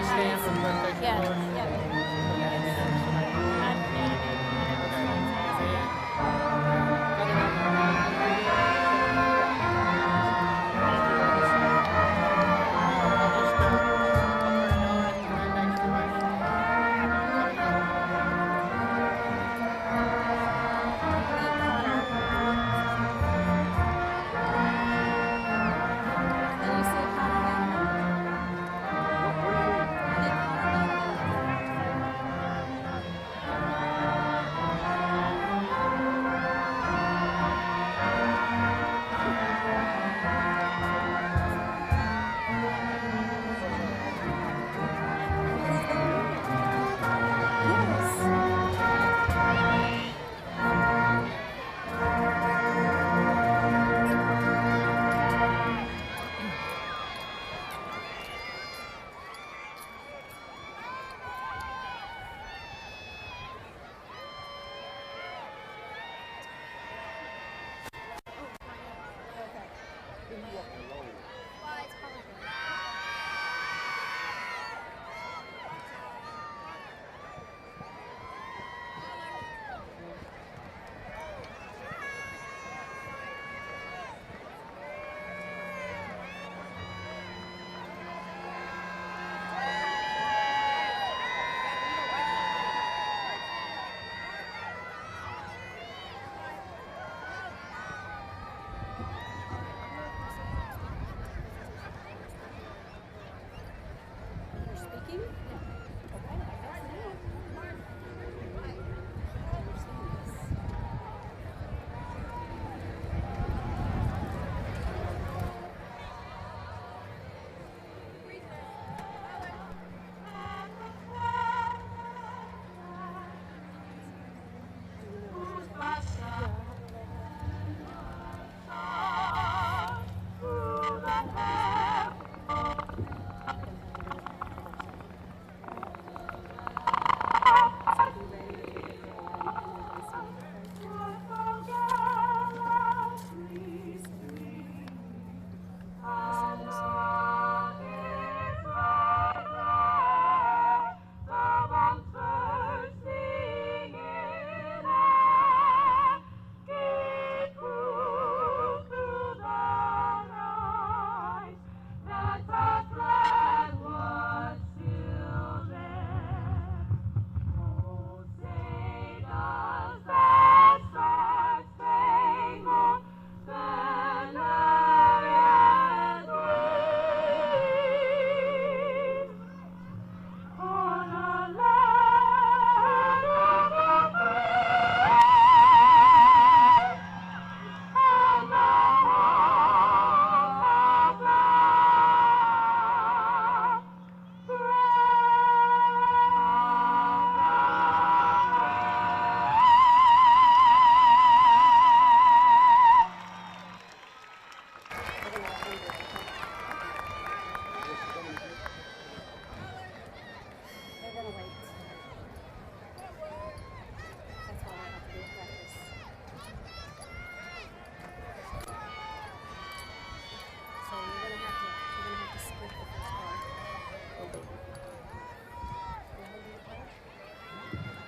stand for the presentation? Yeah, Flourish? yeah.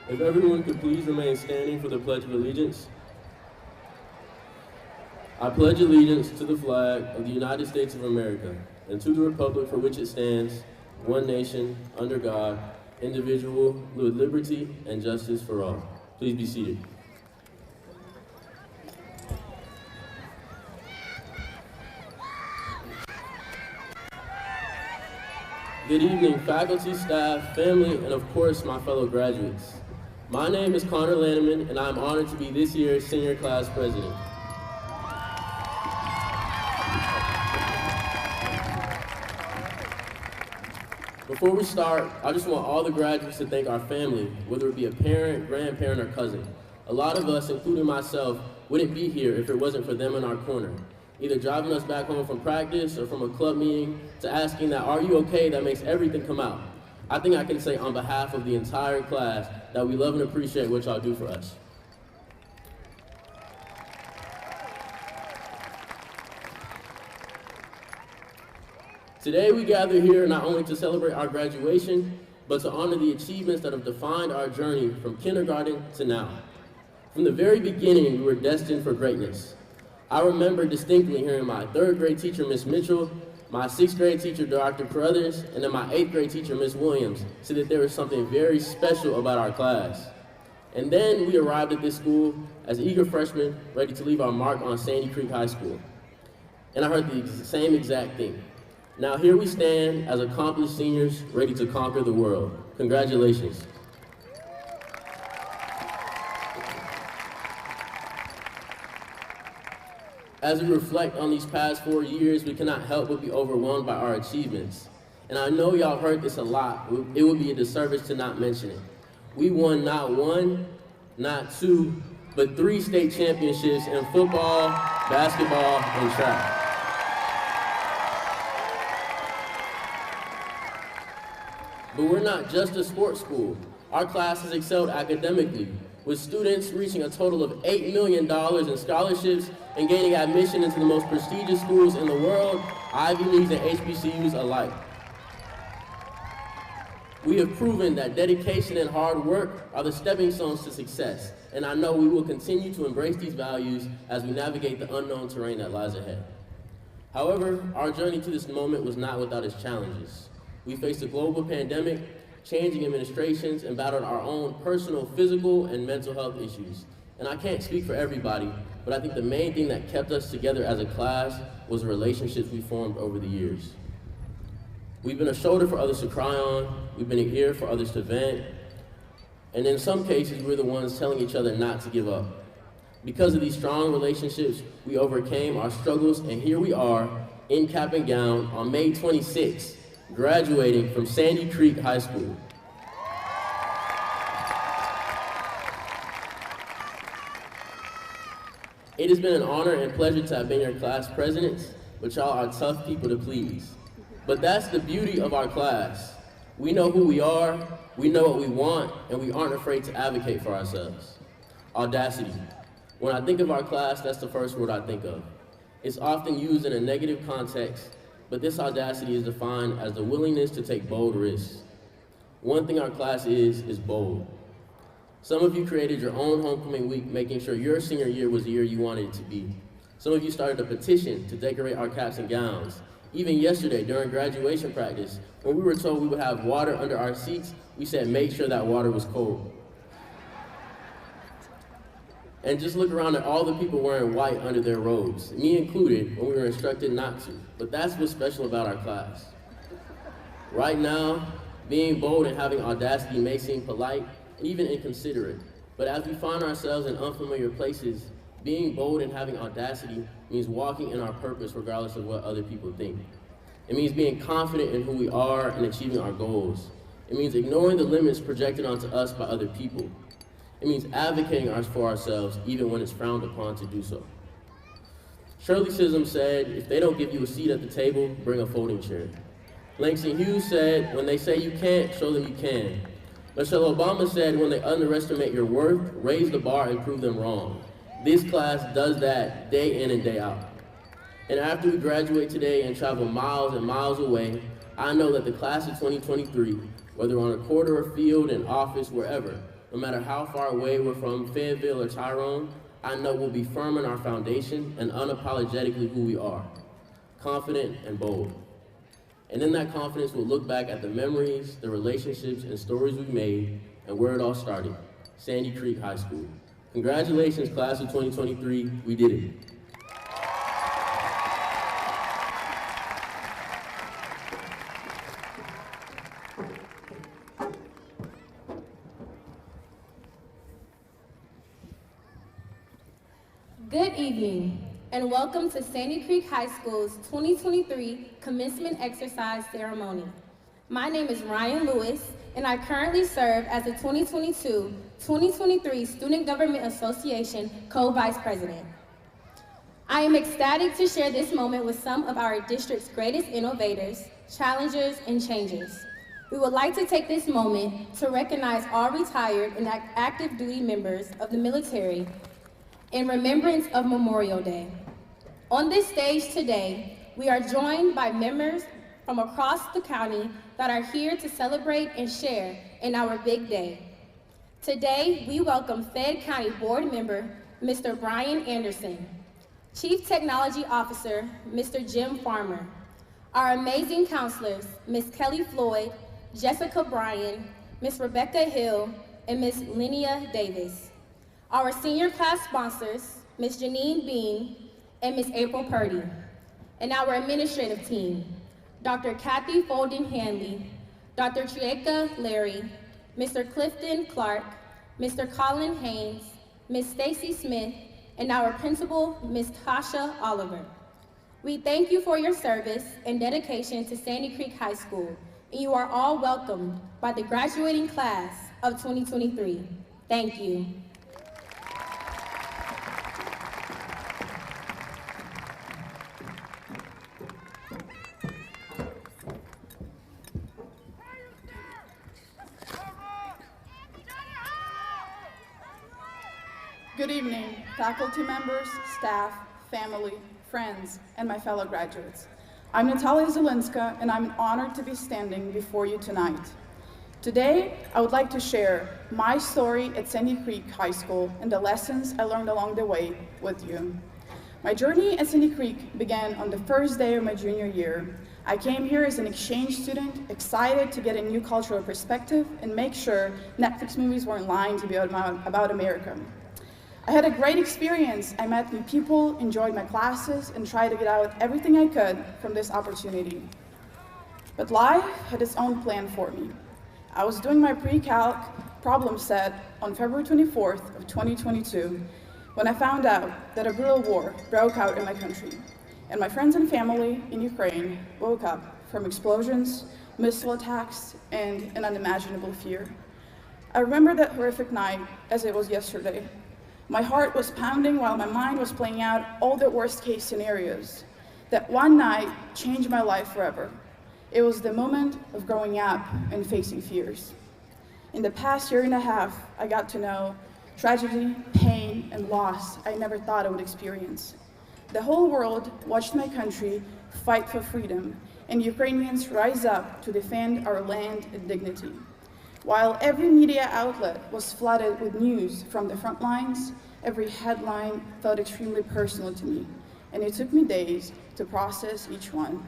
If everyone could please remain standing for the Pledge of Allegiance. I pledge allegiance to the flag of the United States of America and to the republic for which it stands, one nation, under God, indivisible, with liberty and justice for all. Please be seated. Good evening, faculty, staff, family, and of course, my fellow graduates. My name is Connor Lanneman, and I'm honored to be this year's senior class president. Before we start, I just want all the graduates to thank our family, whether it be a parent, grandparent, or cousin. A lot of us, including myself, wouldn't be here if it wasn't for them in our corner, either driving us back home from practice or from a club meeting to asking that, "Are you okay?" that makes everything come out. I think I can say on behalf of the entire class that we love and appreciate what y'all do for us. Today we gather here not only to celebrate our graduation, but to honor the achievements that have defined our journey from kindergarten to now. From the very beginning, we were destined for greatness. I remember distinctly hearing my 3rd grade teacher, Miss Mitchell, my 6th grade teacher, Dr. Carruthers, and then my 8th grade teacher, Miss Williams, say that there was something very special about our class. And then we arrived at this school as eager freshmen ready to leave our mark on Sandy Creek High School. And I heard the same exact thing. Now here we stand as accomplished seniors ready to conquer the world. Congratulations. As we reflect on these past 4 years, we cannot help but be overwhelmed by our achievements. And I know y'all heard this a lot. It would be a disservice to not mention it. We won not 1, not 2, but 3 state championships in football, basketball, and track. But we're not just a sports school. Our class has excelled academically, with students reaching a total of $8 million in scholarships and gaining admission into the most prestigious schools in the world, Ivy Leagues and HBCUs alike. We have proven that dedication and hard work are the stepping stones to success, and I know we will continue to embrace these values as we navigate the unknown terrain that lies ahead. However, our journey to this moment was not without its challenges. We faced a global pandemic, changing administrations, and battled our own personal physical and mental health issues. And I can't speak for everybody, but I think the main thing that kept us together as a class was the relationships we formed over the years. We've been a shoulder for others to cry on, we've been an ear for others to vent, and in some cases, we're the ones telling each other not to give up. Because of these strong relationships, we overcame our struggles, and here we are, in cap and gown, on May 26th, graduating from Sandy Creek High School. It has been an honor and pleasure to have been your class presidents, but y'all are tough people to please. But that's the beauty of our class. We know who we are, we know what we want, and we aren't afraid to advocate for ourselves. Audacity. When I think of our class, that's the first word I think of. It's often used in a negative context, but this audacity is defined as the willingness to take bold risks. One thing our class is bold. Some of you created your own homecoming week, making sure your senior year was the year you wanted it to be. Some of you started a petition to decorate our caps and gowns. Even yesterday, during graduation practice, when we were told we would have water under our seats, we said make sure that water was cold. And just look around at all the people wearing white under their robes, me included, when we were instructed not to. But that's what's special about our class. Right now, being bold and having audacity may seem polite, even inconsiderate. But as we find ourselves in unfamiliar places, being bold and having audacity means walking in our purpose regardless of what other people think. It means being confident in who we are and achieving our goals. It means ignoring the limits projected onto us by other people. It means advocating for ourselves even when it's frowned upon to do so. Shirley Chisholm said, if they don't give you a seat at the table, bring a folding chair. Langston Hughes said, when they say you can't, show them you can. Michelle Obama said, when they underestimate your worth, raise the bar and prove them wrong. This class does that day in and day out. And after we graduate today and travel miles and miles away, I know that the class of 2023, whether on a court or a field, an office, wherever, no matter how far away we're from Fayetteville or Tyrone, I know we'll be firm in our foundation and unapologetically who we are, confident and bold. And in that confidence, we'll look back at the memories, the relationships, and stories we made, and where it all started, Sandy Creek High School. Congratulations, class of 2023, we did it. Good evening, and welcome to Sandy Creek High School's 2023 Commencement Exercise Ceremony. My name is Ryan Lewis, and I currently serve as the 2022-2023 Student Government Association Co-Vice President. I am ecstatic to share this moment with some of our district's greatest innovators, challengers, and changers. We would like to take this moment to recognize all retired and active duty members of the military in remembrance of Memorial Day. On this stage today, we are joined by members from across the county that are here to celebrate and share in our big day. Today, we welcome Fayette County Board Member, Mr. Brian Anderson, Chief Technology Officer, Mr. Jim Farmer, our amazing counselors, Ms. Kelly Floyd, Jessica Bryan, Ms. Rebecca Hill, and Ms. Linnea Davis, our senior class sponsors, Ms. Janine Bean and Ms. April Purdy, and our administrative team, Dr. Kathy Folden-Hanley, Dr. Trieka Larry, Mr. Clifton Clark, Mr. Colin Haynes, Ms. Stacy Smith, and our principal, Ms. Tasha Oliver. We thank you for your service and dedication to Sandy Creek High School, and you are all welcomed by the graduating class of 2023. Thank you. Good evening, faculty members, staff, family, friends, and my fellow graduates. I'm Natalia Zelinska, and I'm honored to be standing before you tonight. Today, I would like to share my story at Sandy Creek High School and the lessons I learned along the way with you. My journey at Sandy Creek began on the first day of my junior year. I came here as an exchange student, excited to get a new cultural perspective and make sure Netflix movies weren't lying to be about America. I had a great experience. I met new people, enjoyed my classes, and tried to get out everything I could from this opportunity. But life had its own plan for me. I was doing my pre-calc problem set on February 24th of 2022 when I found out that a brutal war broke out in my country, and my friends and family in Ukraine woke up from explosions, missile attacks, and an unimaginable fear. I remember that horrific night as it was yesterday. My heart was pounding while my mind was playing out all the worst-case scenarios. That one night changed my life forever. It was the moment of growing up and facing fears. In the past year and a half, I got to know tragedy, pain, and loss I never thought I would experience. The whole world watched my country fight for freedom, and Ukrainians rise up to defend our land and dignity. While every media outlet was flooded with news from the front lines, every headline felt extremely personal to me, and it took me days to process each one.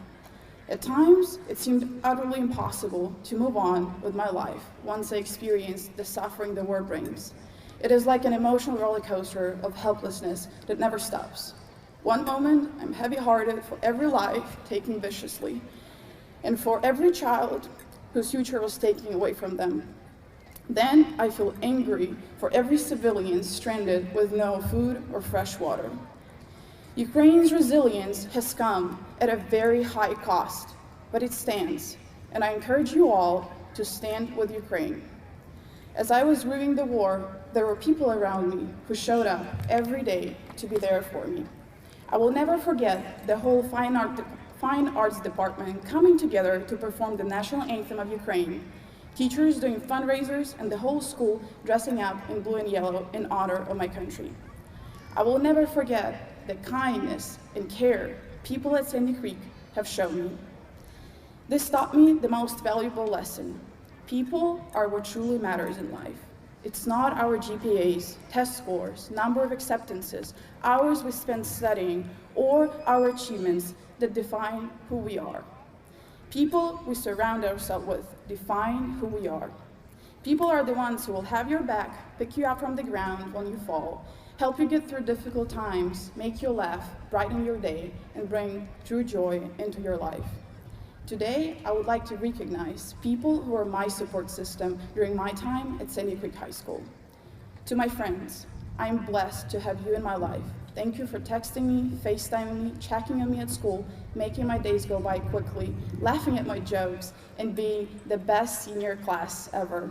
At times, it seemed utterly impossible to move on with my life once I experienced the suffering the war brings. It is like an emotional roller coaster of helplessness that never stops. One moment, I'm heavy-hearted for every life taken viciously, and for every child whose future was taken away from them. Then I feel angry for every civilian stranded with no food or fresh water. Ukraine's resilience has come at a very high cost, but it stands, and I encourage you all to stand with Ukraine. As I was grieving the war, there were people around me who showed up every day to be there for me. I will never forget the whole fine arts department coming together to perform the national anthem of Ukraine, teachers doing fundraisers, and the whole school dressing up in blue and yellow in honor of my country. I will never forget the kindness and care people at Sandy Creek have shown me. This taught me the most valuable lesson. People are what truly matters in life. It's not our GPAs, test scores, number of acceptances, hours we spend studying, or our achievements that define who we are. People we surround ourselves with define who we are. People are the ones who will have your back, pick you up from the ground when you fall, help you get through difficult times, make you laugh, brighten your day, and bring true joy into your life. Today, I would like to recognize people who are my support system during my time at Sandy Creek High School. To my friends, I am blessed to have you in my life. Thank you for texting me, FaceTiming me, checking on me at school, making my days go by quickly, laughing at my jokes, and being the best senior class ever.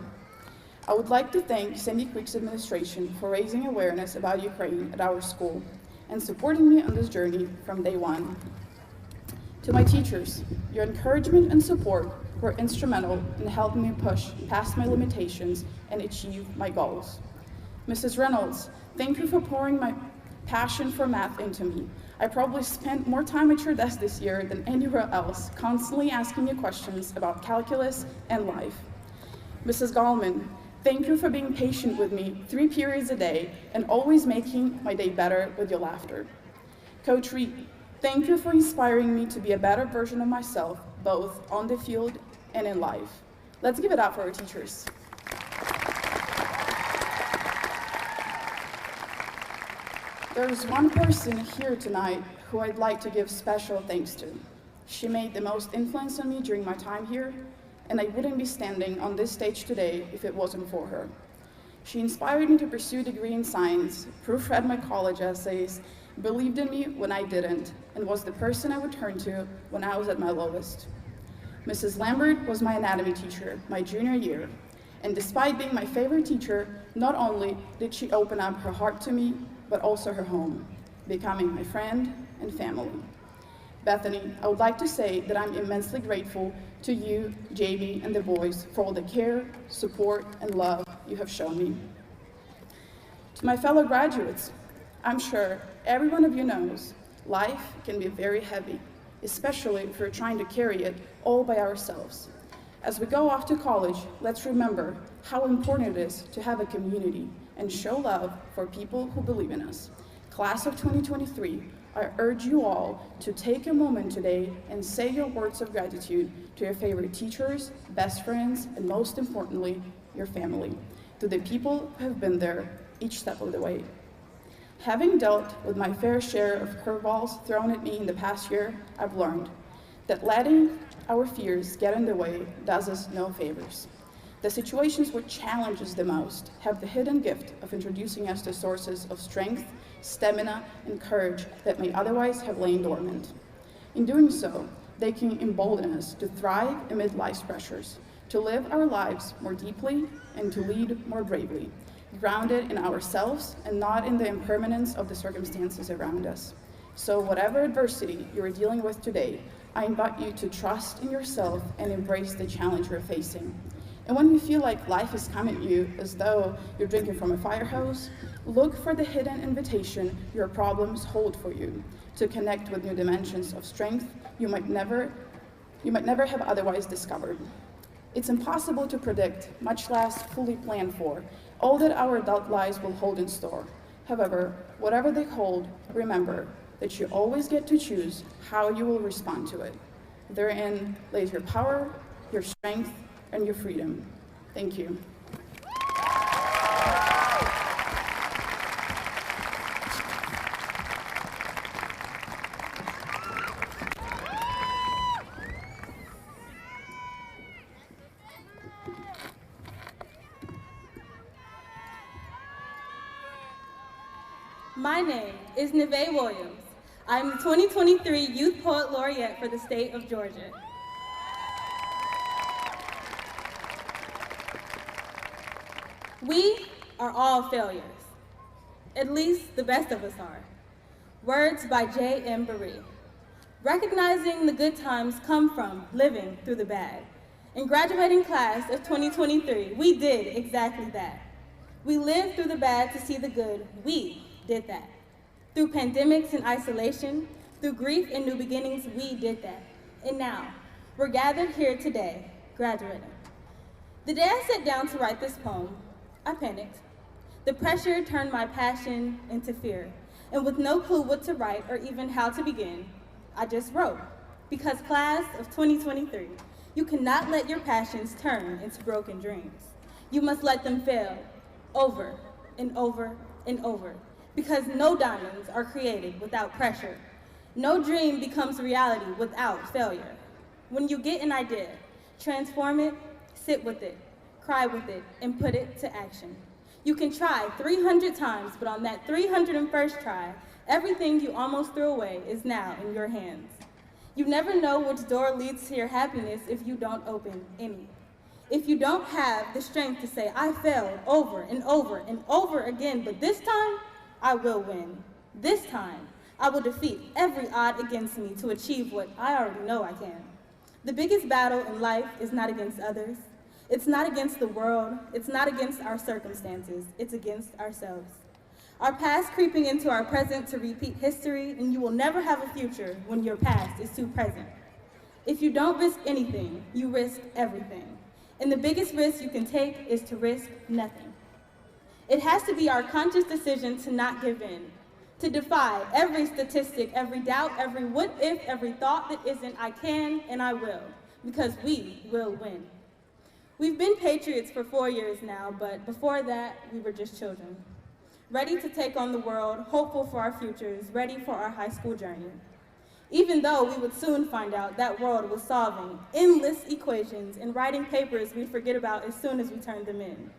I would like to thank Sandy Creek's administration for raising awareness about Ukraine at our school and supporting me on this journey from day one. To my teachers, your encouragement and support were instrumental in helping me push past my limitations and achieve my goals. Mrs. Reynolds, thank you for passion for math into me. I probably spent more time at your desk this year than anywhere else, constantly asking you questions about calculus and life. Mrs. Gallman, thank you for being patient with me 3 periods a day and always making my day better with your laughter. Coach Reed, thank you for inspiring me to be a better version of myself, both on the field and in life. Let's give it up for our teachers. There's one person here tonight who I'd like to give special thanks to. She made the most influence on me during my time here, and I wouldn't be standing on this stage today if it wasn't for her. She inspired me to pursue a degree in science, proofread my college essays, believed in me when I didn't, and was the person I would turn to when I was at my lowest. Mrs. Lambert was my anatomy teacher my junior year, and despite being my favorite teacher, not only did she open up her heart to me, but also her home, becoming my friend and family. Bethany, I would like to say that I'm immensely grateful to you, Jamie, and the boys for all the care, support, and love you have shown me. To my fellow graduates, I'm sure every one of you knows life can be very heavy, especially if we're trying to carry it all by ourselves. As we go off to college, let's remember how important it is to have a community and show love for people who believe in us. Class of 2023, I urge you all to take a moment today and say your words of gratitude to your favorite teachers, best friends, and most importantly, your family, to the people who have been there each step of the way. Having dealt with my fair share of curveballs thrown at me in the past year, I've learned that letting our fears get in the way does us no favors. The situations which challenge us the most have the hidden gift of introducing us to sources of strength, stamina, and courage that may otherwise have lain dormant. In doing so, they can embolden us to thrive amid life's pressures, to live our lives more deeply, and to lead more bravely, grounded in ourselves and not in the impermanence of the circumstances around us. So whatever adversity you are dealing with today, I invite you to trust in yourself and embrace the challenge you're facing. And when you feel like life is coming at you as though you're drinking from a fire hose, look for the hidden invitation your problems hold for you to connect with new dimensions of strength you might never have otherwise discovered. It's impossible to predict, much less fully plan for, all that our adult lives will hold in store. However, whatever they hold, remember that you always get to choose how you will respond to it. Therein lays your power, your strength, and your freedom. Thank you. My name is Nevaeh Williams. I'm the 2023 Youth Poet Laureate for the state of Georgia. We are all failures. At least the best of us are. Words by J.M. Barrie. Recognizing the good times come from living through the bad. In graduating class of 2023, we did exactly that. We lived through the bad to see the good. We did that. Through pandemics and isolation, through grief and new beginnings, we did that. And now, we're gathered here today, graduating. The day I sat down to write this poem, I panicked. The pressure turned my passion into fear, and with no clue what to write or even how to begin, I just wrote. Because class of 2023, you cannot let your passions turn into broken dreams. You must let them fail over and over and over, because no diamonds are created without pressure. No dream becomes reality without failure. When you get an idea, transform it, sit with it, cry with it, and put it to action. You can try 300 times, but on that 301st try, everything you almost threw away is now in your hands. You never know which door leads to your happiness if you don't open any. If you don't have the strength to say, I failed over and over and over again, but this time, I will win. This time, I will defeat every odd against me to achieve what I already know I can. The biggest battle in life is not against others. It's not against the world. It's not against our circumstances. It's against ourselves. our past creeping into our present to repeat history, and you will never have a future when your past is too present. If you don't risk anything, you risk everything. And the biggest risk you can take is to risk nothing. It has to be our conscious decision to not give in, to defy every statistic, every doubt, every what if, every thought that isn't I can and I will, because we will win. We've been patriots for 4 years now, but before that, we were just children. Ready to take on the world, hopeful for our futures, ready for our high school journey. Even though we would soon find out that world was solving endless equations and writing papers we'd forget about as soon as we turned them in.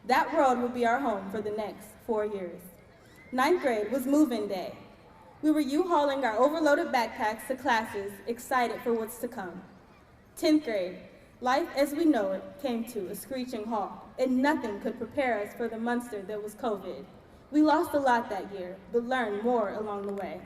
That world would be our home for the next 4 years. 9th grade was move-in day. We were U-hauling our overloaded backpacks to classes, excited for what's to come. 10th grade, life as we know it came to a screeching halt, and nothing could prepare us for the monster that was COVID. We lost a lot that year, but learned more along the way.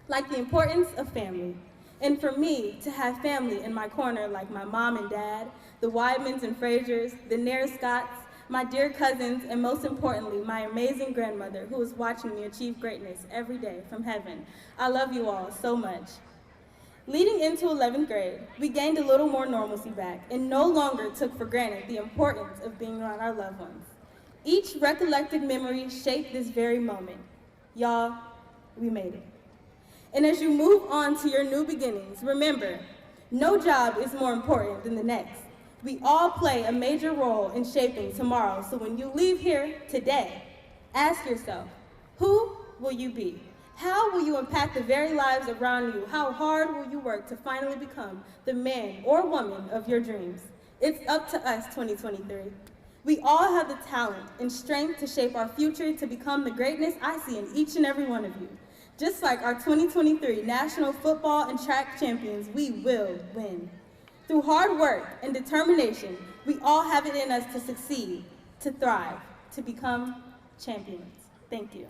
Like the importance of family. And for me, to have family in my corner like my mom and dad, the Weidmans and Frasers, the Nair Scotts, my dear cousins, and most importantly, my amazing grandmother who is watching me achieve greatness every day from heaven. I love you all so much. Leading into 11th grade, we gained a little more normalcy back and no longer took for granted the importance of being around our loved ones. Each recollected memory shaped this very moment. Y'all, we made it. And as you move on to your new beginnings, remember, no job is more important than the next. We all play a major role in shaping tomorrow, so when you leave here today, ask yourself, who will you be? How will you impact the very lives around you? How hard will you work to finally become the man or woman of your dreams? It's up to us, 2023. We all have the talent and strength to shape our future to become the greatness I see in each and every one of you. Just like our 2023 National Football and Track Champions, we will win. Through hard work and determination, we all have it in us to succeed, to thrive, to become champions. Thank you.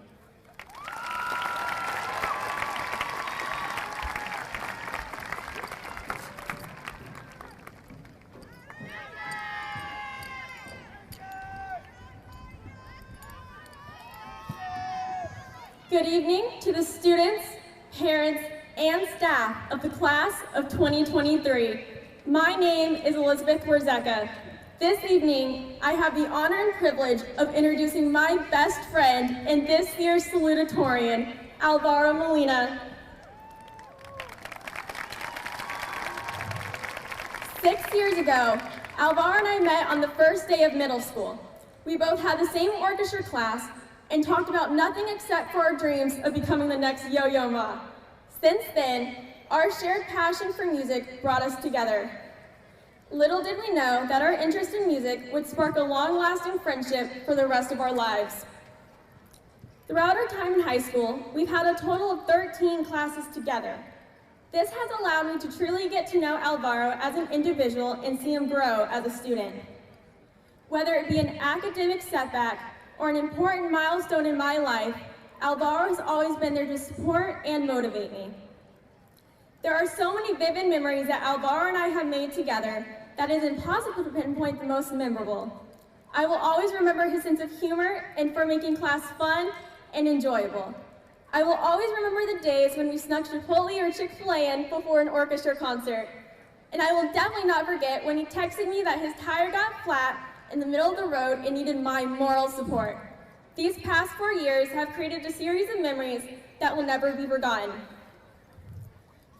Good evening to the students, parents, and staff of the class of 2023. My name is Elizabeth Warzeka. This evening, I have the honor and privilege of introducing my best friend and this year's salutatorian, Alvaro Molina. 6 years ago, Alvaro and I met on the first day of middle school. We both had the same orchestra class and talked about nothing except for our dreams of becoming the next Yo-Yo Ma. Since then, our shared passion for music brought us together. Little did we know that our interest in music would spark a long-lasting friendship for the rest of our lives. Throughout our time in high school, we've had a total of 13 classes together. This has allowed me to truly get to know Alvaro as an individual and see him grow as a student. Whether it be an academic setback or an important milestone in my life, Alvaro has always been there to support and motivate me. There are so many vivid memories that Alvaro and I have made together that it is impossible to pinpoint the most memorable. I will always remember his sense of humor and for making class fun and enjoyable. I will always remember the days when we snuck Chipotle or Chick-fil-A in before an orchestra concert. And I will definitely not forget when he texted me that his tire got flat in the middle of the road and needed my moral support. These past 4 years have created a series of memories that will never be forgotten.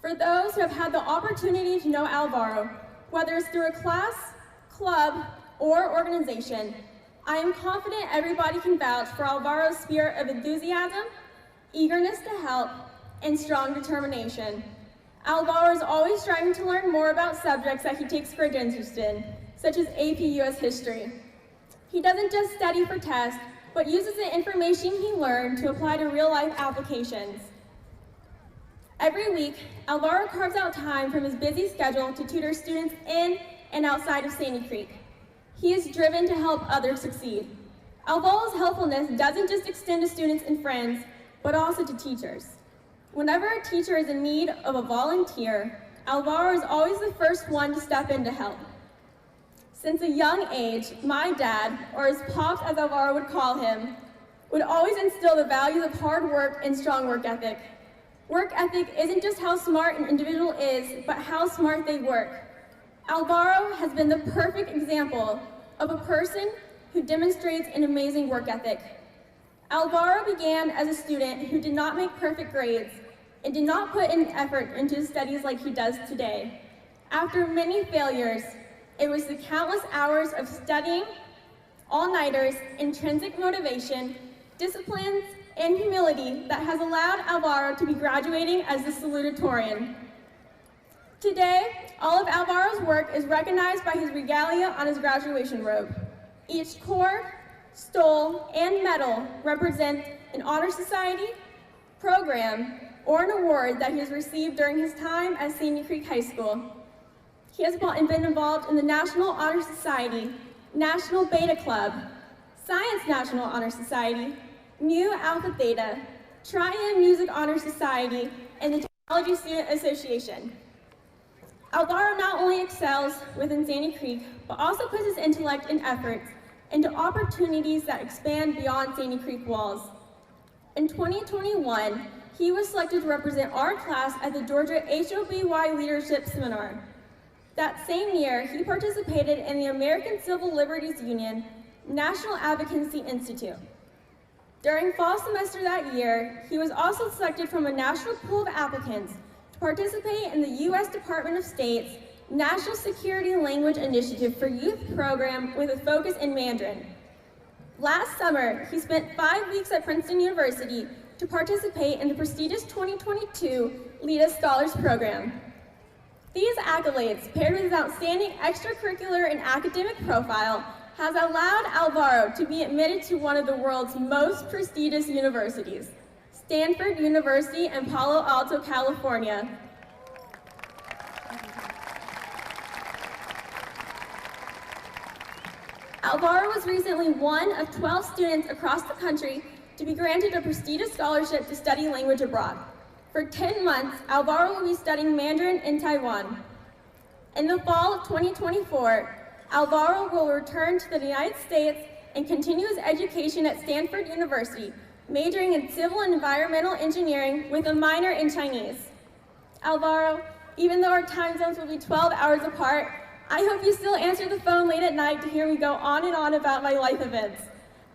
For those who have had the opportunity to know Alvaro, whether it's through a class, club, or organization, I am confident everybody can vouch for Alvaro's spirit of enthusiasm, eagerness to help, and strong determination. Alvaro is always striving to learn more about subjects that he takes great interest in, such as AP US History. He doesn't just study for tests, but uses the information he learned to apply to real-life applications. Every week, Alvaro carves out time from his busy schedule to tutor students in and outside of Sandy Creek. He is driven to help others succeed. Alvaro's helpfulness doesn't just extend to students and friends, but also to teachers. Whenever a teacher is in need of a volunteer, Alvaro is always the first one to step in to help. Since a young age, my dad, or as Pops as Alvaro would call him, would always instill the values of hard work and strong work ethic. Work ethic isn't just how smart an individual is, but how smart they work. Alvaro has been the perfect example of a person who demonstrates an amazing work ethic. Alvaro began as a student who did not make perfect grades and did not put in effort into his studies like he does today. After many failures, it was the countless hours of studying, all-nighters, intrinsic motivation, disciplines, and humility that has allowed Alvaro to be graduating as the salutatorian. Today, all of Alvaro's work is recognized by his regalia on his graduation robe. Each cord, stole, and medal represent an honor society, program, or an award that he has received during his time at Sandy Creek High School. He has been involved in the National Honor Society, National Beta Club, Science National Honor Society, Mu Alpha Theta, Tri-M Music Honor Society, and the Technology Student Association. Alvaro not only excels within Sandy Creek, but also puts his intellect and efforts into opportunities that expand beyond Sandy Creek walls. In 2021, he was selected to represent our class at the Georgia HOBY Leadership Seminar. That same year, he participated in the American Civil Liberties Union National Advocacy Institute. During fall semester that year, he was also selected from a national pool of applicants to participate in the U.S. Department of State's National Security Language Initiative for Youth program with a focus in Mandarin. Last summer, he spent 5 weeks at Princeton University to participate in the prestigious 2022 LEADA Scholars Program. These accolades, paired with his outstanding extracurricular and academic profile, has allowed Alvaro to be admitted to one of the world's most prestigious universities, Stanford University in Palo Alto, California. Alvaro was recently one of 12 students across the country to be granted a prestigious scholarship to study language abroad. For 10 months, Alvaro will be studying Mandarin in Taiwan. In the fall of 2024, Alvaro will return to the United States and continue his education at Stanford University, majoring in civil and environmental engineering with a minor in Chinese. Alvaro, even though our time zones will be 12 hours apart, I hope you still answer the phone late at night to hear me go on and on about my life events.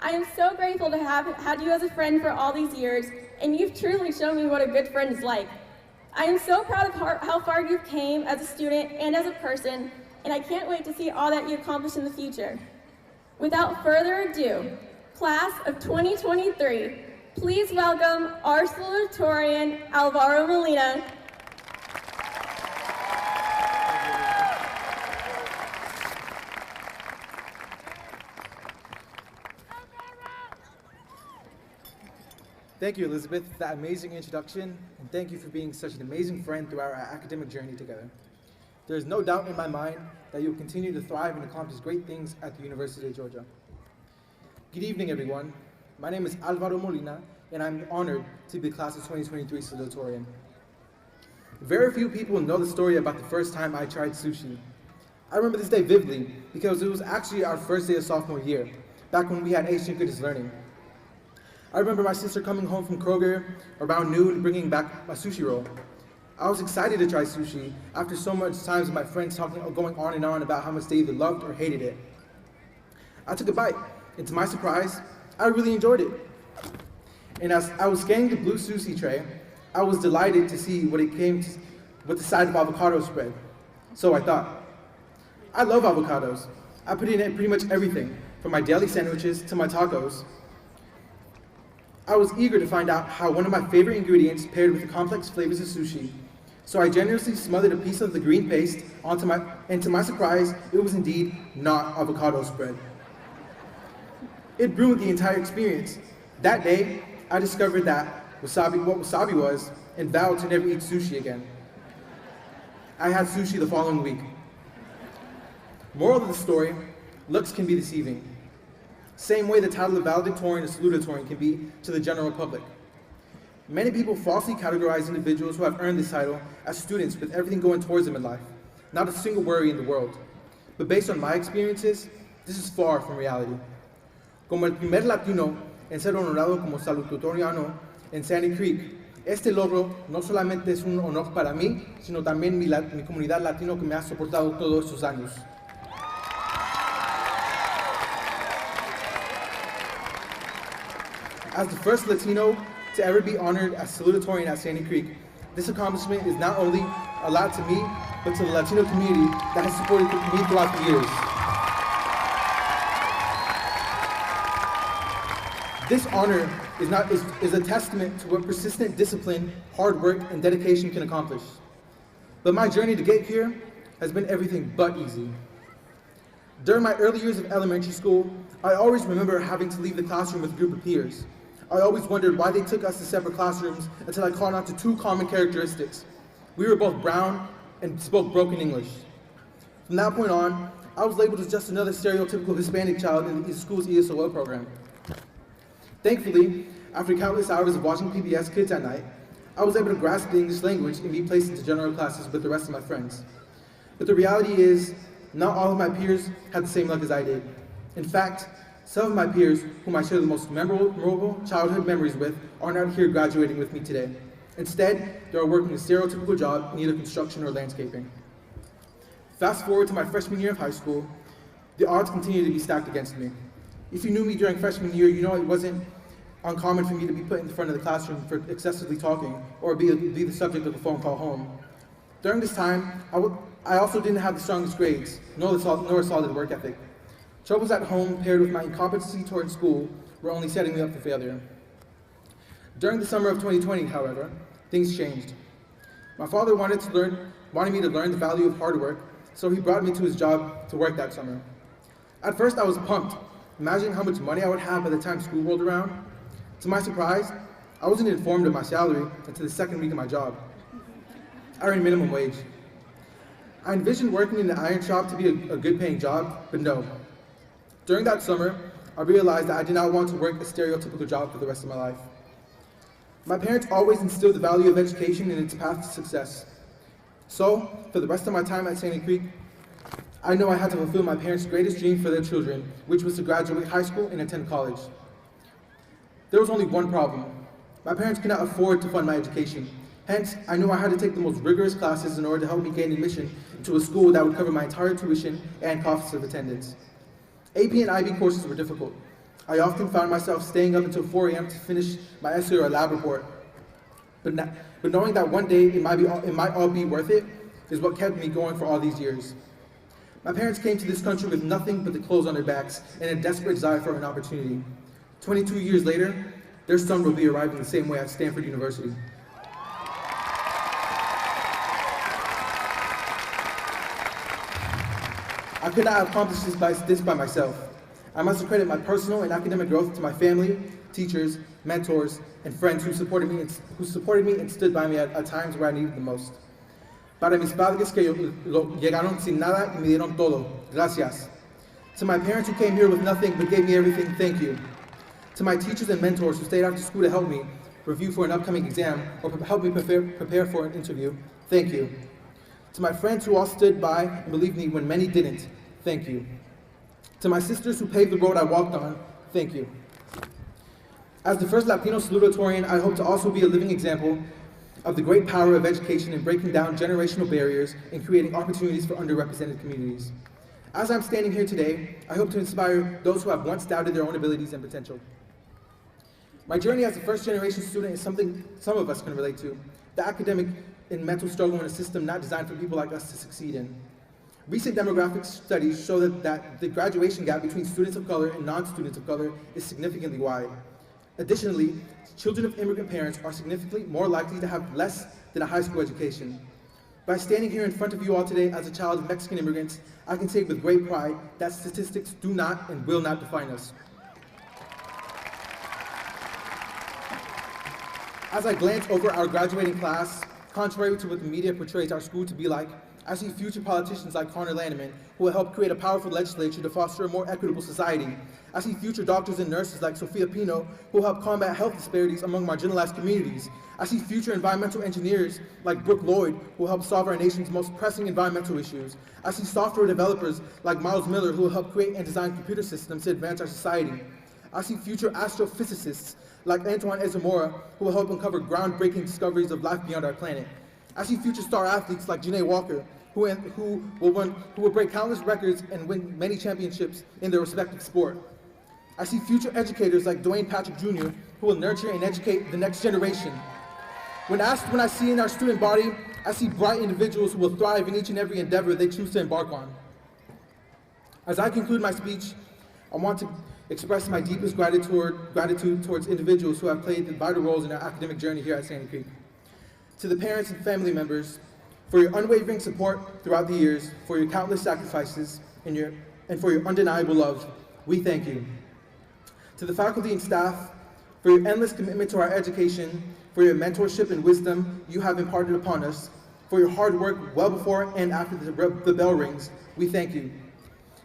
I am so grateful to have had you as a friend for all these years, and you've truly shown me what a good friend is like. I am so proud of how far you've came as a student and as a person, and I can't wait to see all that you accomplish in the future. Without further ado, class of 2023, please welcome our salutatorian, Alvaro Molina. Thank you, Elizabeth, for that amazing introduction, and thank you for being such an amazing friend throughout our academic journey together. There is no doubt in my mind that you will continue to thrive and accomplish great things at the University of Georgia. Good evening, everyone. My name is Alvaro Molina, and I'm honored to be the class of 2023 salutatorian. Very few people know the story about the first time I tried sushi. I remember this day vividly because it was actually our first day of sophomore year, back when we had Asian Goodness Learning. I remember my sister coming home from Kroger around noon bringing back a sushi roll. I was excited to try sushi after so much times with my friends going on and on about how much they either loved or hated it. I took a bite, and to my surprise, I really enjoyed it. And as I was scanning the blue sushi tray, I was delighted to see what it came to, with the side of avocado spread. So I thought, I love avocados. I put it in pretty much everything, from my daily sandwiches to my tacos. I was eager to find out how one of my favorite ingredients paired with the complex flavors of sushi, so I generously smothered a piece of the green paste and to my surprise, it was indeed not avocado spread. It ruined the entire experience. That day, I discovered what wasabi was, and vowed to never eat sushi again. I had sushi the following week. Moral of the story, looks can be deceiving. Same way the title of valedictorian or salutatorian can be to the general public. Many people falsely categorize individuals who have earned this title as students with everything going towards them in life, not a single worry in the world. But based on my experiences, this is far from reality. Como el primer latino en ser honorado como salutatoriano en Sandy Creek. Este logro no solamente es un honor para mí, sino también mi comunidad latino que me ha soportado todos estos años. As the first Latino to ever be honored as salutatorian at Sandy Creek, this accomplishment is not only a lot to me, but to the Latino community that has supported me throughout the years. This honor is a testament to what persistent discipline, hard work, and dedication can accomplish. But my journey to get here has been everything but easy. During my early years of elementary school, I always remember having to leave the classroom with a group of peers. I always wondered why they took us to separate classrooms until I caught on to two common characteristics. We were both brown and spoke broken English. From that point on, I was labeled as just another stereotypical Hispanic child in the school's ESOL program. Thankfully, after countless hours of watching PBS Kids at night, I was able to grasp the English language and be placed into general classes with the rest of my friends. But the reality is, not all of my peers had the same luck as I did. In fact, some of my peers, whom I share the most memorable childhood memories with, are not here graduating with me today. Instead, they are working a stereotypical job in either construction or landscaping. Fast forward to my freshman year of high school, the odds continue to be stacked against me. If you knew me during freshman year, you know it wasn't uncommon for me to be put in front of the classroom for excessively talking or be the subject of a phone call home. During this time, I also didn't have the strongest grades, nor a solid work ethic. Troubles at home paired with my incompetency towards school were only setting me up for failure. During the summer of 2020, however, things changed. My father wanted me to learn the value of hard work, so he brought me to his job to work that summer. At first, I was pumped, imagining how much money I would have by the time school rolled around. To my surprise, I wasn't informed of my salary until the second week of my job. I earned minimum wage. I envisioned working in the iron shop to be a good-paying job, but no. During that summer, I realized that I did not want to work a stereotypical job for the rest of my life. My parents always instilled the value of education and its path to success. So, for the rest of my time at Sandy Creek, I know I had to fulfill my parents' greatest dream for their children, which was to graduate high school and attend college. There was only one problem. My parents could not afford to fund my education. Hence, I knew I had to take the most rigorous classes in order to help me gain admission into a school that would cover my entire tuition and costs of attendance. AP and IB courses were difficult. I often found myself staying up until 4 a.m. to finish my essay or lab report. But knowing that one day it might all be worth it is what kept me going for all these years. My parents came to this country with nothing but the clothes on their backs and a desperate desire for an opportunity. 22 years later, their son will be arriving the same way at Stanford University. I could not have accomplished this by myself. I must credit my personal and academic growth to my family, teachers, mentors, and friends who supported me and stood by me at times where I needed the most. Para mis padres que llegaron sin nada y me dieron todo, gracias. To my parents who came here with nothing but gave me everything, thank you. To my teachers and mentors who stayed after school to help me review for an upcoming exam or help me prepare for an interview, thank you. To my friends who all stood by and believed me when many didn't, thank you. To my sisters who paved the road I walked on, thank you. As the first Latino salutatorian, I hope to also be a living example of the great power of education in breaking down generational barriers and creating opportunities for underrepresented communities. As I'm standing here today, I hope to inspire those who have once doubted their own abilities and potential. My journey as a first-generation student is something some of us can relate to, the academic and mental struggle in a system not designed for people like us to succeed in. Recent demographic studies show that the graduation gap between students of color and non-students of color is significantly wide. Additionally, children of immigrant parents are significantly more likely to have less than a high school education. By standing here in front of you all today as a child of Mexican immigrants, I can say with great pride that statistics do not and will not define us. As I glance over our graduating class, contrary to what the media portrays our school to be like, I see future politicians like Connor Lanneman, who will help create a powerful legislature to foster a more equitable society. I see future doctors and nurses like Sophia Pino, who will help combat health disparities among marginalized communities. I see future environmental engineers like Brooke Lloyd, who will help solve our nation's most pressing environmental issues. I see software developers like Miles Miller, who will help create and design computer systems to advance our society. I see future astrophysicists like Antoine Ezamora, who will help uncover groundbreaking discoveries of life beyond our planet. I see future star athletes like Janae Walker, who will break countless records and win many championships in their respective sport. I see future educators like Dwayne Patrick Jr., who will nurture and educate the next generation. When asked when I see in our student body, I see bright individuals who will thrive in each and every endeavor they choose to embark on. As I conclude my speech, I want to express my deepest gratitude towards individuals who have played vital roles in our academic journey here at Sandy Creek. To the parents and family members, for your unwavering support throughout the years, for your countless sacrifices, and for your undeniable love, we thank you. To the faculty and staff, for your endless commitment to our education, for your mentorship and wisdom you have imparted upon us, for your hard work well before and after the bell rings, we thank you.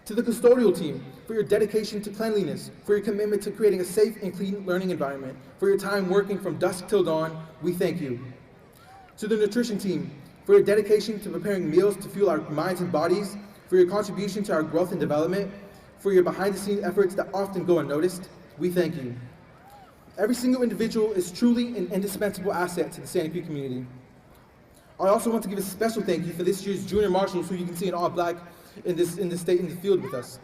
To the custodial team, for your dedication to cleanliness, for your commitment to creating a safe and clean learning environment, for your time working from dusk till dawn, we thank you. To the nutrition team, for your dedication to preparing meals to fuel our minds and bodies, for your contribution to our growth and development, for your behind-the-scenes efforts that often go unnoticed, we thank you. Every single individual is truly an indispensable asset to the Sandy Creek community. I also want to give a special thank you for this year's junior marshals, who you can see in all black in the field with us.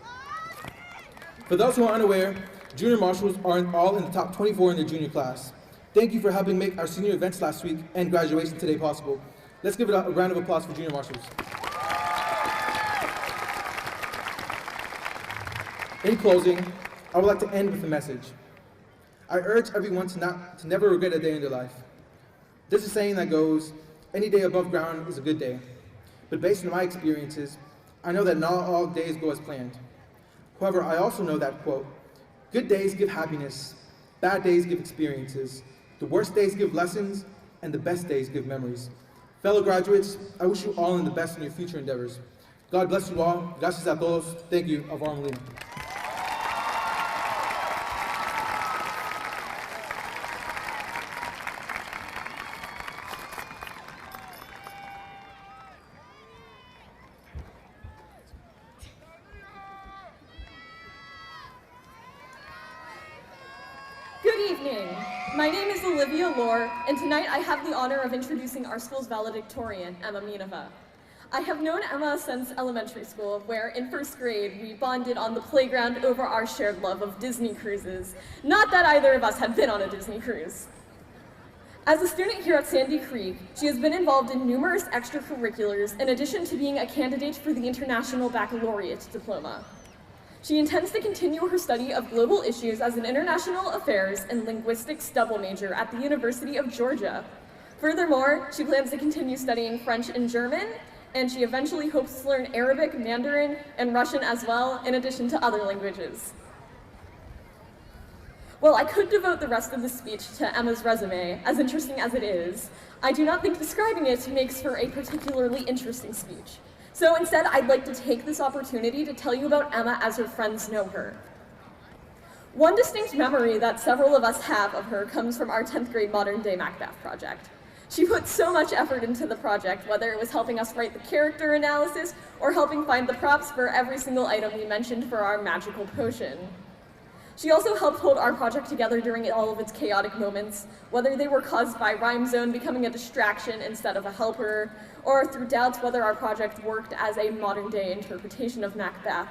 For those who are unaware, junior marshals are all in the top 24 in their junior class. Thank you for helping make our senior events last week and graduation today possible. Let's give it a round of applause for junior marshals. In closing, I would like to end with a message. I urge everyone to never regret a day in their life. There's a saying that goes, any day above ground is a good day. But based on my experiences, I know that not all days go as planned. However, I also know that, quote, good days give happiness, bad days give experiences, the worst days give lessons, and the best days give memories. Fellow graduates, I wish you all in the best in your future endeavors. God bless you all. Gracias a todos. Thank you. Alvaro Molina. My name is Olivia Lohr, and tonight I have the honor of introducing our school's valedictorian, Emma Minova. I have known Emma since elementary school, where in first grade we bonded on the playground over our shared love of Disney cruises. Not that either of us had been on a Disney cruise. As a student here at Sandy Creek, she has been involved in numerous extracurriculars in addition to being a candidate for the International Baccalaureate diploma. She intends to continue her study of global issues as an international affairs and linguistics double major at the University of Georgia. Furthermore, she plans to continue studying French and German, and she eventually hopes to learn Arabic, Mandarin, and Russian as well, in addition to other languages. While I could devote the rest of the speech to Emma's resume, as interesting as it is, I do not think describing it makes for a particularly interesting speech. So instead, I'd like to take this opportunity to tell you about Emma as her friends know her. One distinct memory that several of us have of her comes from our 10th grade modern day Macbeth project. She put so much effort into the project, whether it was helping us write the character analysis or helping find the props for every single item we mentioned for our magical potion. She also helped hold our project together during all of its chaotic moments, whether they were caused by Rhyme Zone becoming a distraction instead of a helper, or through doubts whether our project worked as a modern-day interpretation of Macbeth.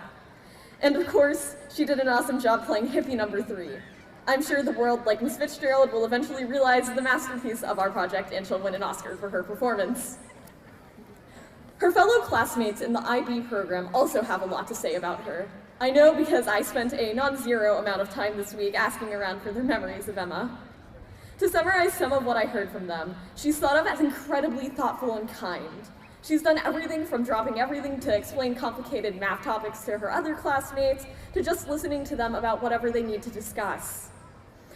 And of course, she did an awesome job playing Hippie number 3. I'm sure the world, like Miss Fitzgerald, will eventually realize the masterpiece of our project, and she'll win an Oscar for her performance. Her fellow classmates in the IB program also have a lot to say about her. I know because I spent a non-zero amount of time this week asking around for their memories of Emma. To summarize some of what I heard from them, she's thought of as incredibly thoughtful and kind. She's done everything from dropping everything to explain complicated math topics to her other classmates, to just listening to them about whatever they need to discuss.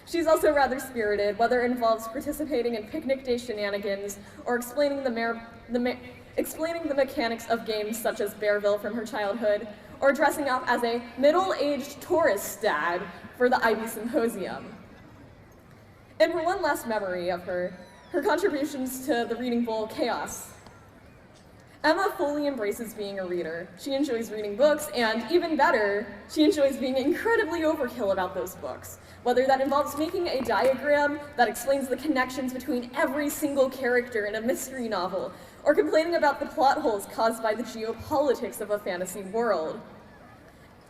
She's also rather spirited, whether it involves participating in picnic day shenanigans or explaining the mechanics of games such as Bearville from her childhood, or dressing up as a middle-aged tourist dad for the IB Symposium. And for one last memory of her contributions to the Reading Bowl chaos. Emma fully embraces being a reader. She enjoys reading books, and even better, she enjoys being incredibly overkill about those books. Whether that involves making a diagram that explains the connections between every single character in a mystery novel, or complaining about the plot holes caused by the geopolitics of a fantasy world.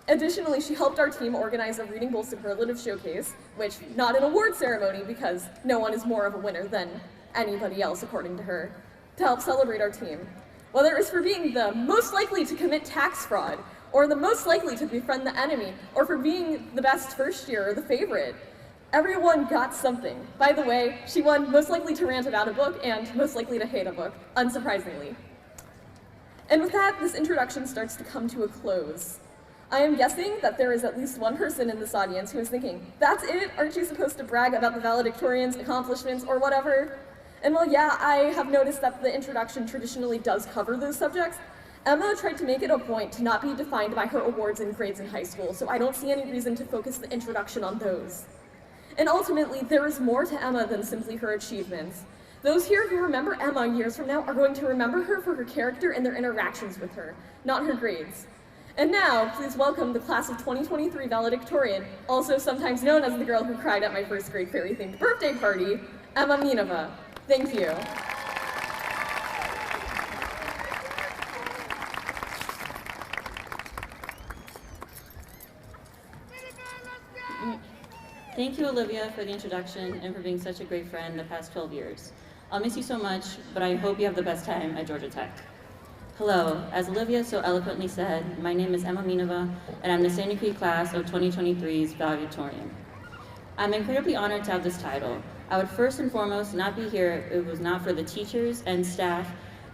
Additionally, she helped our team organize a Reading Bowl Superlative Showcase, which, not an award ceremony because no one is more of a winner than anybody else, according to her, to help celebrate our team. Whether it was for being the most likely to commit tax fraud, or the most likely to befriend the enemy, or for being the best first year or the favorite, everyone got something. By the way, she won most likely to rant about a book and most likely to hate a book, unsurprisingly. And with that, this introduction starts to come to a close. I am guessing that there is at least one person in this audience who is thinking, that's it? Aren't you supposed to brag about the valedictorian's accomplishments or whatever? And while yeah, I have noticed that the introduction traditionally does cover those subjects, Emma tried to make it a point to not be defined by her awards and grades in high school, so I don't see any reason to focus the introduction on those. And ultimately, there is more to Emma than simply her achievements. Those here who remember Emma years from now are going to remember her for her character and their interactions with her, not her grades. And now, please welcome the class of 2023 valedictorian, also sometimes known as the girl who cried at my first grade fairy-themed birthday party, Emma Minova. Thank you. Thank you, Olivia, for the introduction and for being such a great friend the past 12 years. I'll miss you so much, but I hope you have the best time at Georgia Tech. Hello, as Olivia so eloquently said, my name is Emma Minova, and I'm the Sandy Creek class of 2023's valedictorian. I'm incredibly honored to have this title. I would first and foremost not be here if it was not for the teachers and staff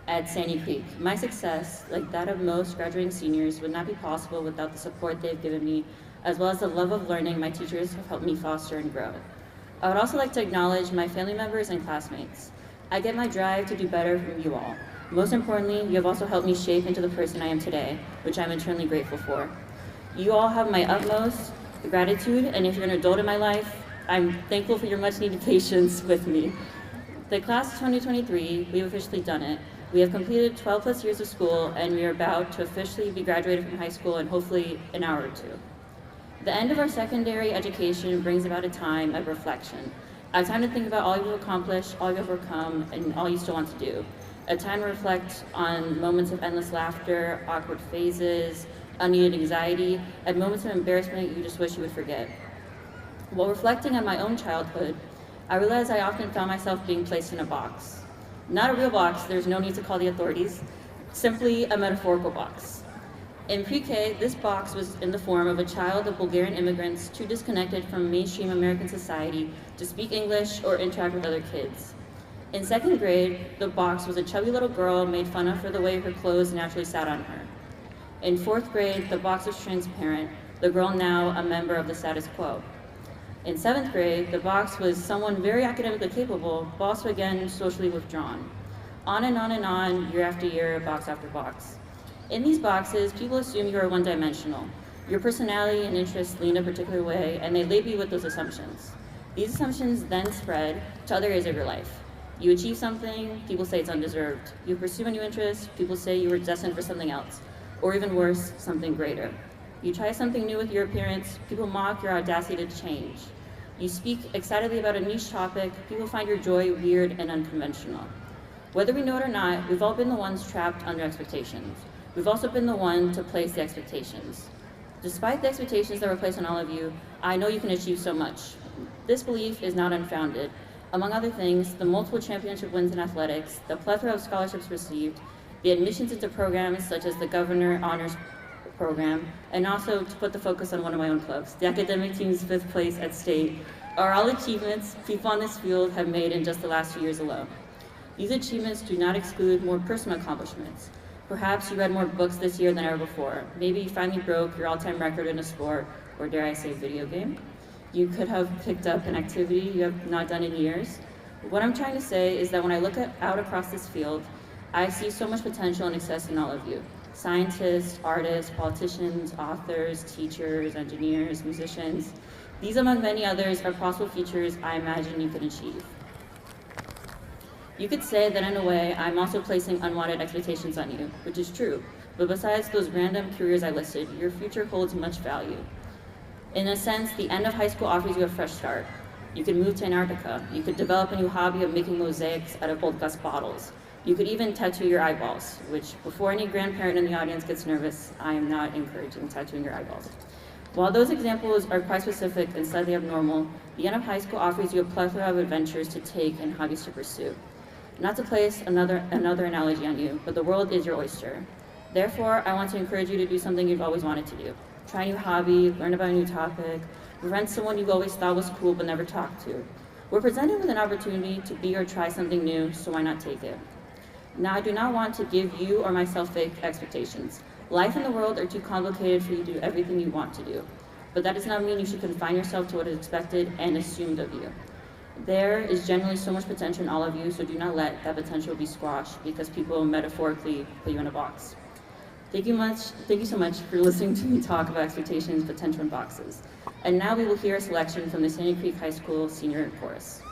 at Sandy Creek. My success, like that of most graduating seniors, would not be possible without the support they've given me, as well as the love of learning my teachers have helped me foster and grow. I would also like to acknowledge my family members and classmates. I get my drive to do better from you all. Most importantly, you have also helped me shape into the person I am today, which I'm eternally grateful for. You all have my utmost gratitude, and if you're an adult in my life, I'm thankful for your much needed patience with me. The class of 2023, we've officially done it. We have completed 12 plus years of school, and we are about to officially be graduated from high school in hopefully an hour or two. The end of our secondary education brings about a time of reflection, a time to think about all you've accomplished, all you've overcome, and all you still want to do. A time to reflect on moments of endless laughter, awkward phases, unneeded anxiety, and moments of embarrassment you just wish you would forget. While reflecting on my own childhood, I realized I often found myself being placed in a box. Not a real box, there's no need to call the authorities, simply a metaphorical box. In pre-K, this box was in the form of a child of Bulgarian immigrants too disconnected from mainstream American society to speak English or interact with other kids. In second grade, the box was a chubby little girl made fun of for the way her clothes naturally sat on her. In fourth grade, the box was transparent, the girl now a member of the status quo. In seventh grade, the box was someone very academically capable, but also again socially withdrawn. On and on, year after year, box after box. In these boxes, people assume you are one-dimensional. Your personality and interests lean a particular way, and they label you with those assumptions. These assumptions then spread to other areas of your life. You achieve something, people say it's undeserved. You pursue a new interest, people say you were destined for something else. Or even worse, something greater. You try something new with your appearance, people mock your audacity to change. You speak excitedly about a niche topic, people find your joy weird and unconventional. Whether we know it or not, we've all been the ones trapped under expectations. We've also been the one to place the expectations. Despite the expectations that were placed on all of you, I know you can achieve so much. This belief is not unfounded. Among other things, the multiple championship wins in athletics, the plethora of scholarships received, the admissions into programs such as the Governor Honors Program, and also to put the focus on one of my own clubs, the academic team's 5th place at state, are all achievements people on this field have made in just the last few years alone. These achievements do not exclude more personal accomplishments. Perhaps you read more books this year than ever before. Maybe you finally broke your all-time record in a sport, or dare I say video game. You could have picked up an activity you have not done in years. What I'm trying to say is that when I look out across this field, I see so much potential and success in all of you. Scientists, artists, politicians, authors, teachers, engineers, musicians. These, among many others, are possible futures I imagine you can achieve. You could say that in a way, I'm also placing unwanted expectations on you, which is true. But besides those random careers I listed, your future holds much value. In a sense, the end of high school offers you a fresh start. You could move to Antarctica. You could develop a new hobby of making mosaics out of old glass bottles. You could even tattoo your eyeballs, which, before any grandparent in the audience gets nervous, I am not encouraging tattooing your eyeballs. While those examples are quite specific and slightly abnormal, the end of high school offers you a plethora of adventures to take and hobbies to pursue. Not to place another analogy on you, but the world is your oyster. Therefore, I want to encourage you to do something you've always wanted to do. Try a new hobby, learn about a new topic, befriend someone you've always thought was cool but never talked to. We're presented with an opportunity to be or try something new, so why not take it? Now, I do not want to give you or myself fake expectations. Life and the world are too complicated for you to do everything you want to do. But that does not mean you should confine yourself to what is expected and assumed of you. There is generally so much potential in all of you, so do not let that potential be squashed because people metaphorically put you in a box. Thank you so much for listening to me talk about expectations, potential, and boxes. And now we will hear a selection from the Sandy Creek High School Senior Chorus.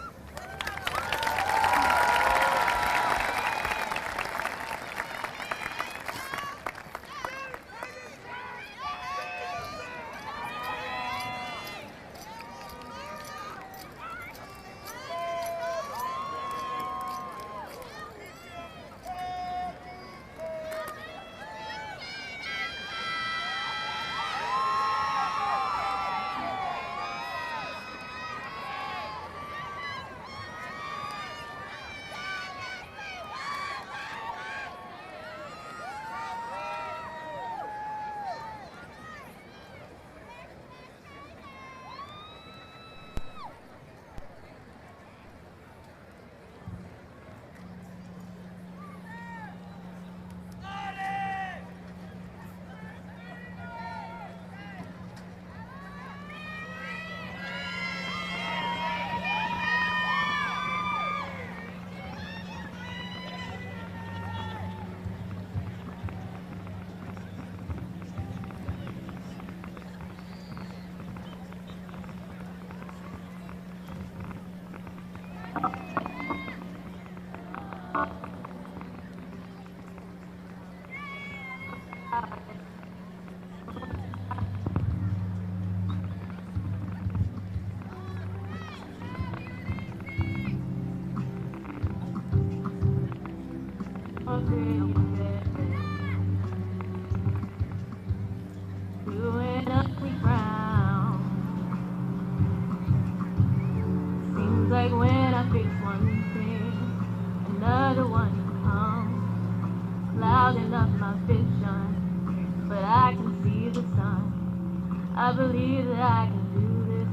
Like when I fix one thing, another one comes, clouding up my vision, but I can see the sun. I believe that I can do this.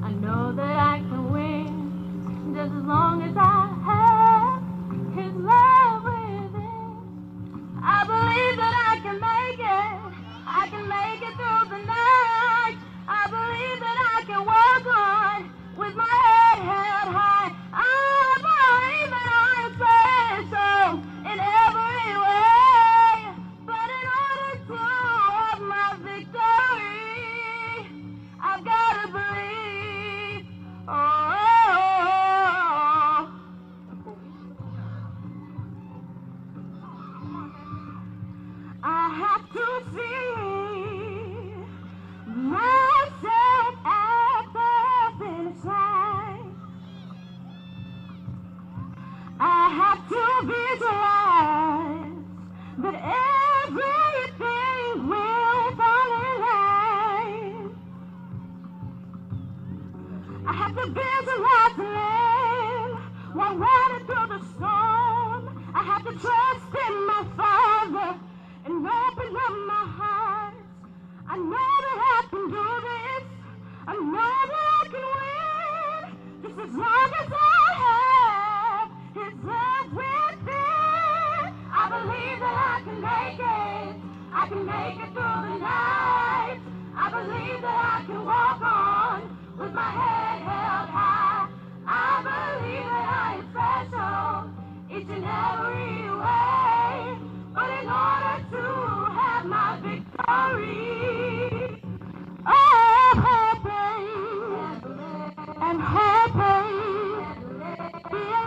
I know that I can win, just as long as I have His love within. I believe that I can make it. I can make it through the night. I believe that I can walk on with my head held high. I believe that I am special in every way. But in order to have my victory, I've got to believe. Oh, I have to see myself at the finish line. I have to visualize that everything will fall in line. I have to visualize the land while riding through the storm. I have to trust in my Father and open up my heart. I know that I can do this. I know that I can win, just as long as I have His love within. I believe that I can make it. I can make it through the night. I believe that I can walk on with my head held high. I believe that I am special each and every way. But in order to have my victory, oh, hoping and hoping, be a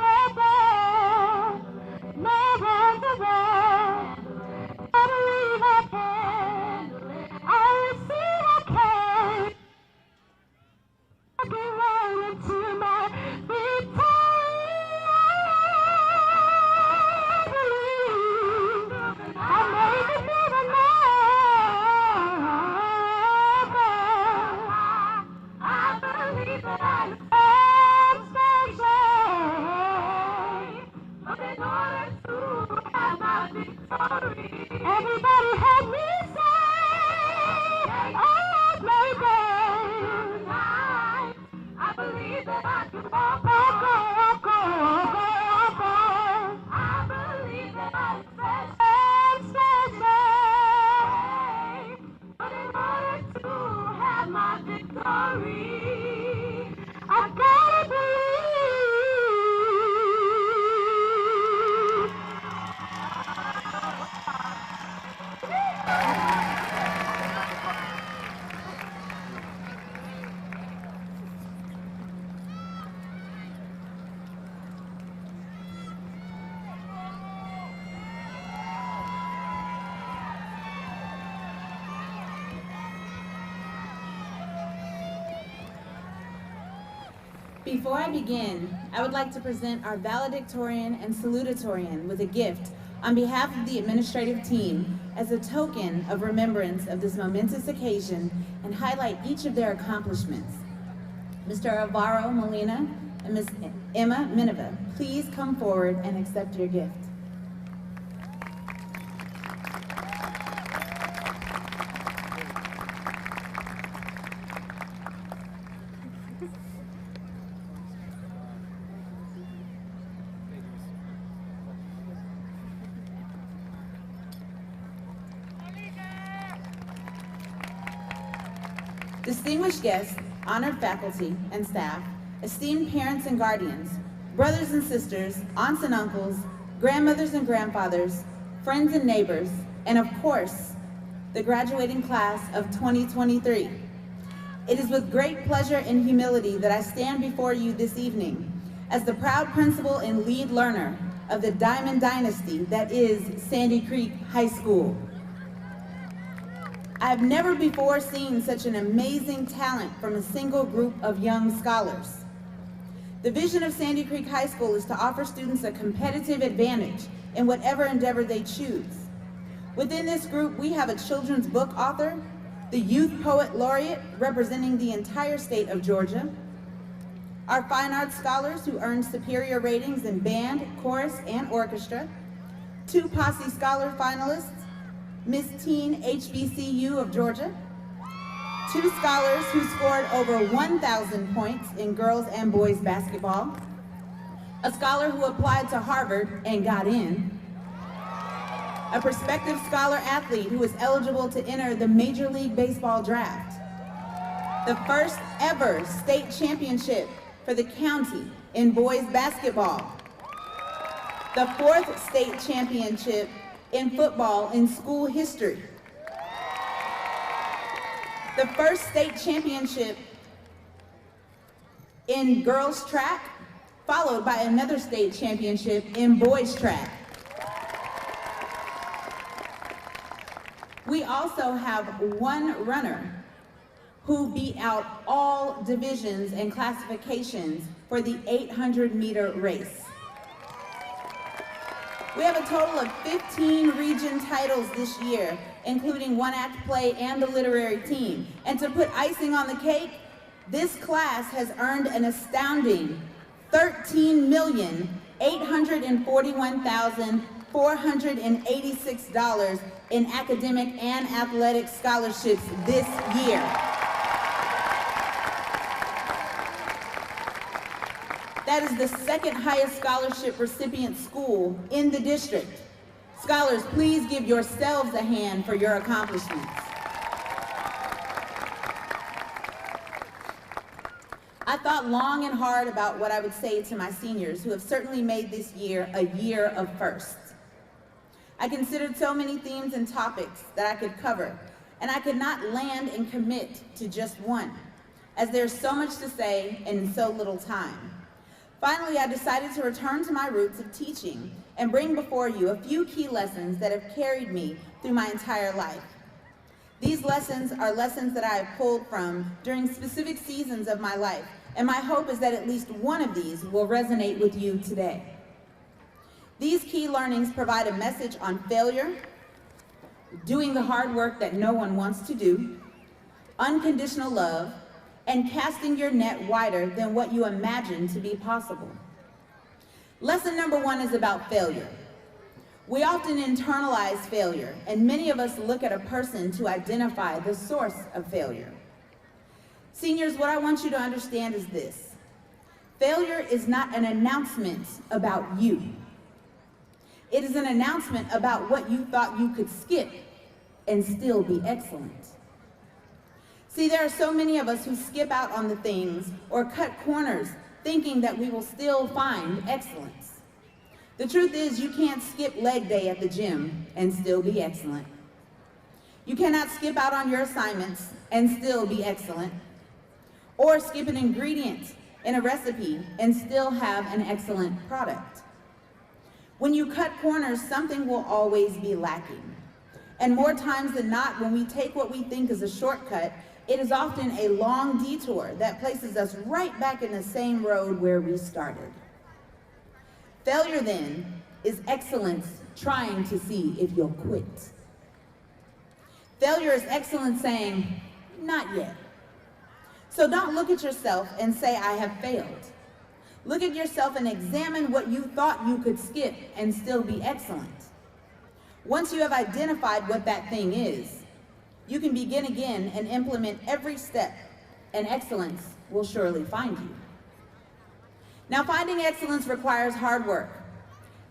But in order to have my victory, everybody help me say, oh, baby, tonight, I believe that I can walk on. I believe that I'm special. But in order to have my victory, I gotta believe. Before I begin, I would like to present our valedictorian and salutatorian with a gift on behalf of the administrative team as a token of remembrance of this momentous occasion and highlight each of their accomplishments. Mr. Alvaro Molina and Ms. Emma Mineva, please come forward and accept your gift. Distinguished guests, honored faculty and staff, esteemed parents and guardians, brothers and sisters, aunts and uncles, grandmothers and grandfathers, friends and neighbors, and of course, the graduating class of 2023. It is with great pleasure and humility that I stand before you this evening as the proud principal and lead learner of the Diamond Dynasty that is Sandy Creek High School. I have never before seen such an amazing talent from a single group of young scholars. The vision of Sandy Creek High School is to offer students a competitive advantage in whatever endeavor they choose. Within this group, we have a children's book author, the Youth Poet Laureate representing the entire state of Georgia, our fine arts scholars who earned superior ratings in band, chorus, and orchestra, 2 Posse Scholar finalists, Miss Teen HBCU of Georgia, 2 scholars who scored over 1,000 points in girls and boys basketball, a scholar who applied to Harvard and got in, a prospective scholar athlete who is eligible to enter the Major League Baseball draft, the first ever state championship for the county in boys basketball, the 4th state championship in football in school history, the first state championship in girls track, followed by another state championship in boys track. We also have 1 runner who beat out all divisions and classifications for the 800-meter race. We have a total of 15 region titles this year, including 1 act play and the literary team. And to put icing on the cake, this class has earned an astounding $13,841,486 in academic and athletic scholarships this year. That is the 2nd highest scholarship recipient school in the district. Scholars, please give yourselves a hand for your accomplishments. I thought long and hard about what I would say to my seniors who have certainly made this year a year of firsts. I considered so many themes and topics that I could cover, and I could not land and commit to just one, as there's so much to say in so little time. Finally, I decided to return to my roots of teaching and bring before you a few key lessons that have carried me through my entire life. These lessons are lessons that I have pulled from during specific seasons of my life, and my hope is that at least one of these will resonate with you today. These key learnings provide a message on failure, doing the hard work that no one wants to do, unconditional love, and casting your net wider than what you imagine to be possible. Lesson number 1 is about failure. We often internalize failure, and many of us look at a person to identify the source of failure. Seniors, what I want you to understand is this. Failure is not an announcement about you. It is an announcement about what you thought you could skip and still be excellent. See, there are so many of us who skip out on the things or cut corners thinking that we will still find excellence. The truth is, you can't skip leg day at the gym and still be excellent. You cannot skip out on your assignments and still be excellent, or skip an ingredient in a recipe and still have an excellent product. When you cut corners, something will always be lacking. And more times than not, when we take what we think is a shortcut, it is often a long detour that places us right back in the same road where we started. Failure, then, is excellence trying to see if you'll quit. Failure is excellence saying, not yet. So don't look at yourself and say, I have failed. Look at yourself and examine what you thought you could skip and still be excellent. Once you have identified what that thing is, you can begin again and implement every step, and excellence will surely find you. Now, finding excellence requires hard work,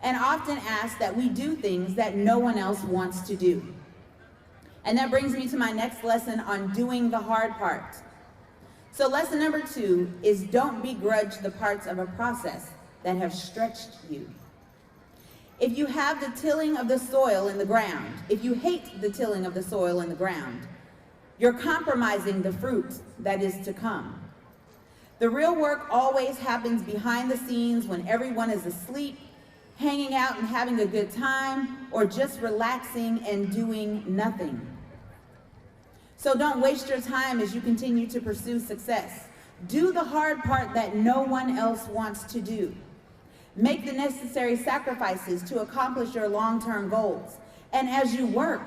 and often asks that we do things that no one else wants to do. And that brings me to my next lesson on doing the hard part. So lesson number 2 is don't begrudge the parts of a process that have stretched you. If you have the tilling of the soil in the ground, if you hate the tilling of the soil in the ground, you're compromising the fruit that is to come. The real work always happens behind the scenes when everyone is asleep, hanging out and having a good time, or just relaxing and doing nothing. So don't waste your time as you continue to pursue success. Do the hard part that no one else wants to do. Make the necessary sacrifices to accomplish your long-term goals. And as you work,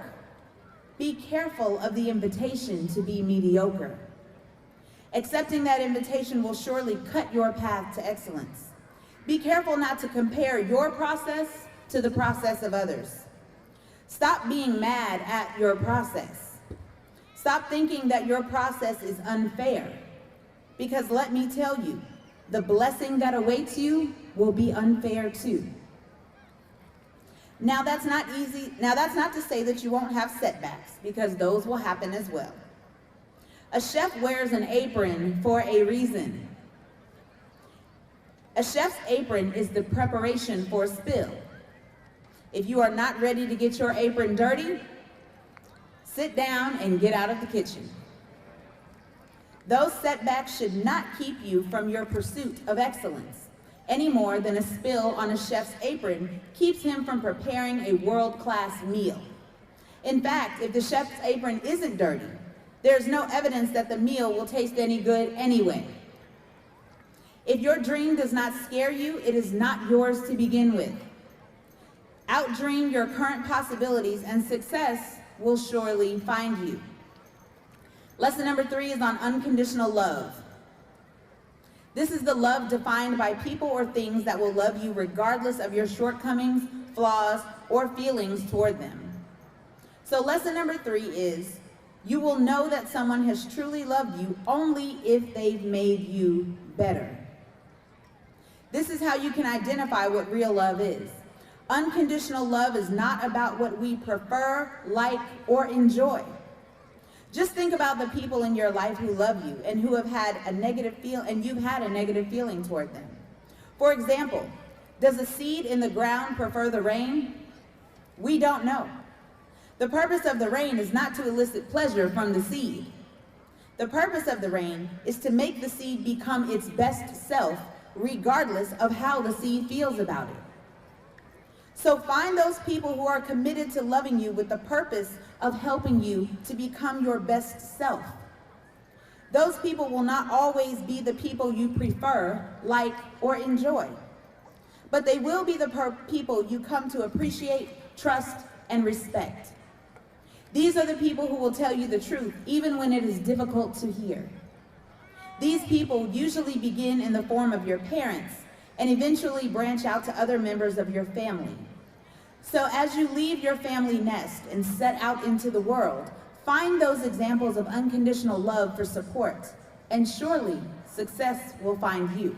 be careful of the invitation to be mediocre. Accepting that invitation will surely cut your path to excellence. Be careful not to compare your process to the process of others. Stop being mad at your process. Stop thinking that your process is unfair, because let me tell you, the blessing that awaits you will be unfair too. Now that's not easy. Now that's not to say that you won't have setbacks, because those will happen as well. A chef wears an apron for a reason. A chef's apron is the preparation for a spill. If you are not ready to get your apron dirty, sit down and get out of the kitchen. Those setbacks should not keep you from your pursuit of excellence, any more than a spill on a chef's apron keeps him from preparing a world-class meal. In fact, if the chef's apron isn't dirty, there's no evidence that the meal will taste any good anyway. If your dream does not scare you, it is not yours to begin with. Outdream your current possibilities and success will surely find you. Lesson number 3 is on unconditional love. This is the love defined by people or things that will love you regardless of your shortcomings, flaws, or feelings toward them. So lesson number 3 is, you will know that someone has truly loved you only if they've made you better. This is how you can identify what real love is. Unconditional love is not about what we prefer, like, or enjoy. Just think about the people in your life who love you and who have had a negative you've had a negative feeling toward them. For example, does a seed in the ground prefer the rain? We don't know. The purpose of the rain is not to elicit pleasure from the seed. The purpose of the rain is to make the seed become its best self, regardless of how the seed feels about it. So find those people who are committed to loving you with the purpose of helping you to become your best self. Those people will not always be the people you prefer, like, or enjoy, but they will be the people you come to appreciate, trust, and respect. These are the people who will tell you the truth, even when it is difficult to hear. These people usually begin in the form of your parents and eventually branch out to other members of your family. So as you leave your family nest and set out into the world, find those examples of unconditional love for support, and surely success will find you.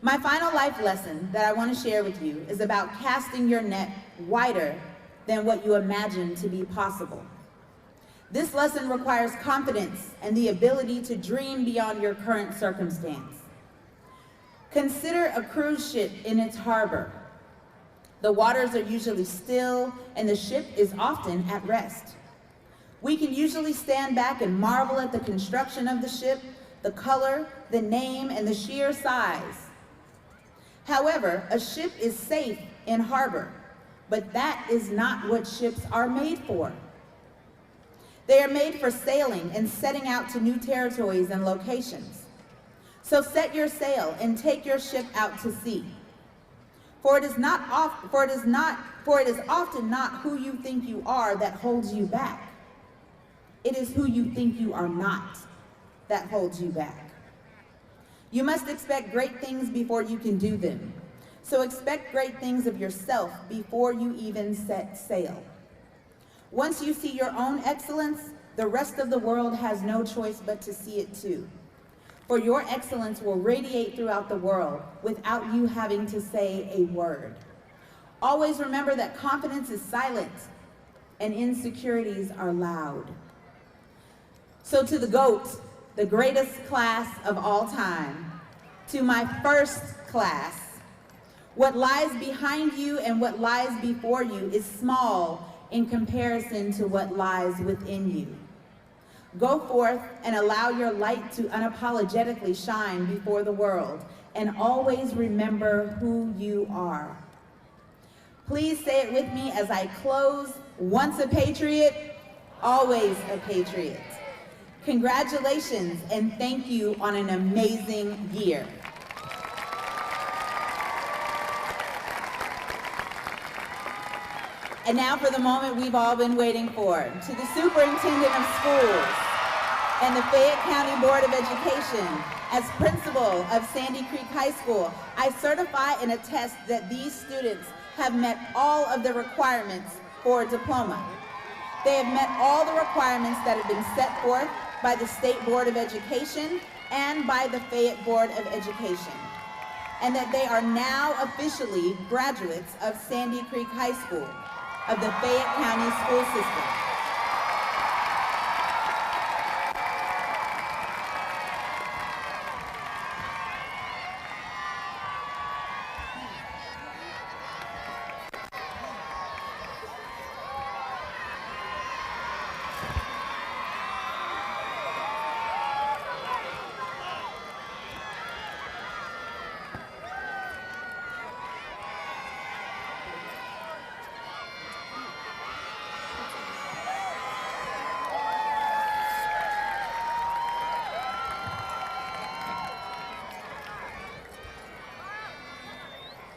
My final life lesson that I want to share with you is about casting your net wider than what you imagine to be possible. This lesson requires confidence and the ability to dream beyond your current circumstance. Consider a cruise ship in its harbor. The waters are usually still and the ship is often at rest. We can usually stand back and marvel at the construction of the ship, the color, the name, and the sheer size. However, a ship is safe in harbor, but that is not what ships are made for. They are made for sailing and setting out to new territories and locations. So set your sail and take your ship out to sea. For it is often not who you think you are that holds you back. It is who you think you are not that holds you back. You must expect great things before you can do them. So expect great things of yourself before you even set sail. Once you see your own excellence, the rest of the world has no choice but to see it too. For your excellence will radiate throughout the world without you having to say a word. Always remember that confidence is silent and insecurities are loud. So to the GOAT, the greatest class of all time, to my first class, what lies behind you and what lies before you is small in comparison to what lies within you. Go forth and allow your light to unapologetically shine before the world, and always remember who you are. Please say it with me as I close. Once a patriot, always a patriot. Congratulations and thank you on an amazing year. And now for the moment we've all been waiting for. To the Superintendent of Schools and the Fayette County Board of Education, as principal of Sandy Creek High School, I certify and attest that these students have met all of the requirements for a diploma. They have met all the requirements that have been set forth by the State Board of Education and by the Fayette Board of Education, and that they are now officially graduates of Sandy Creek High School of the Fayette County School System.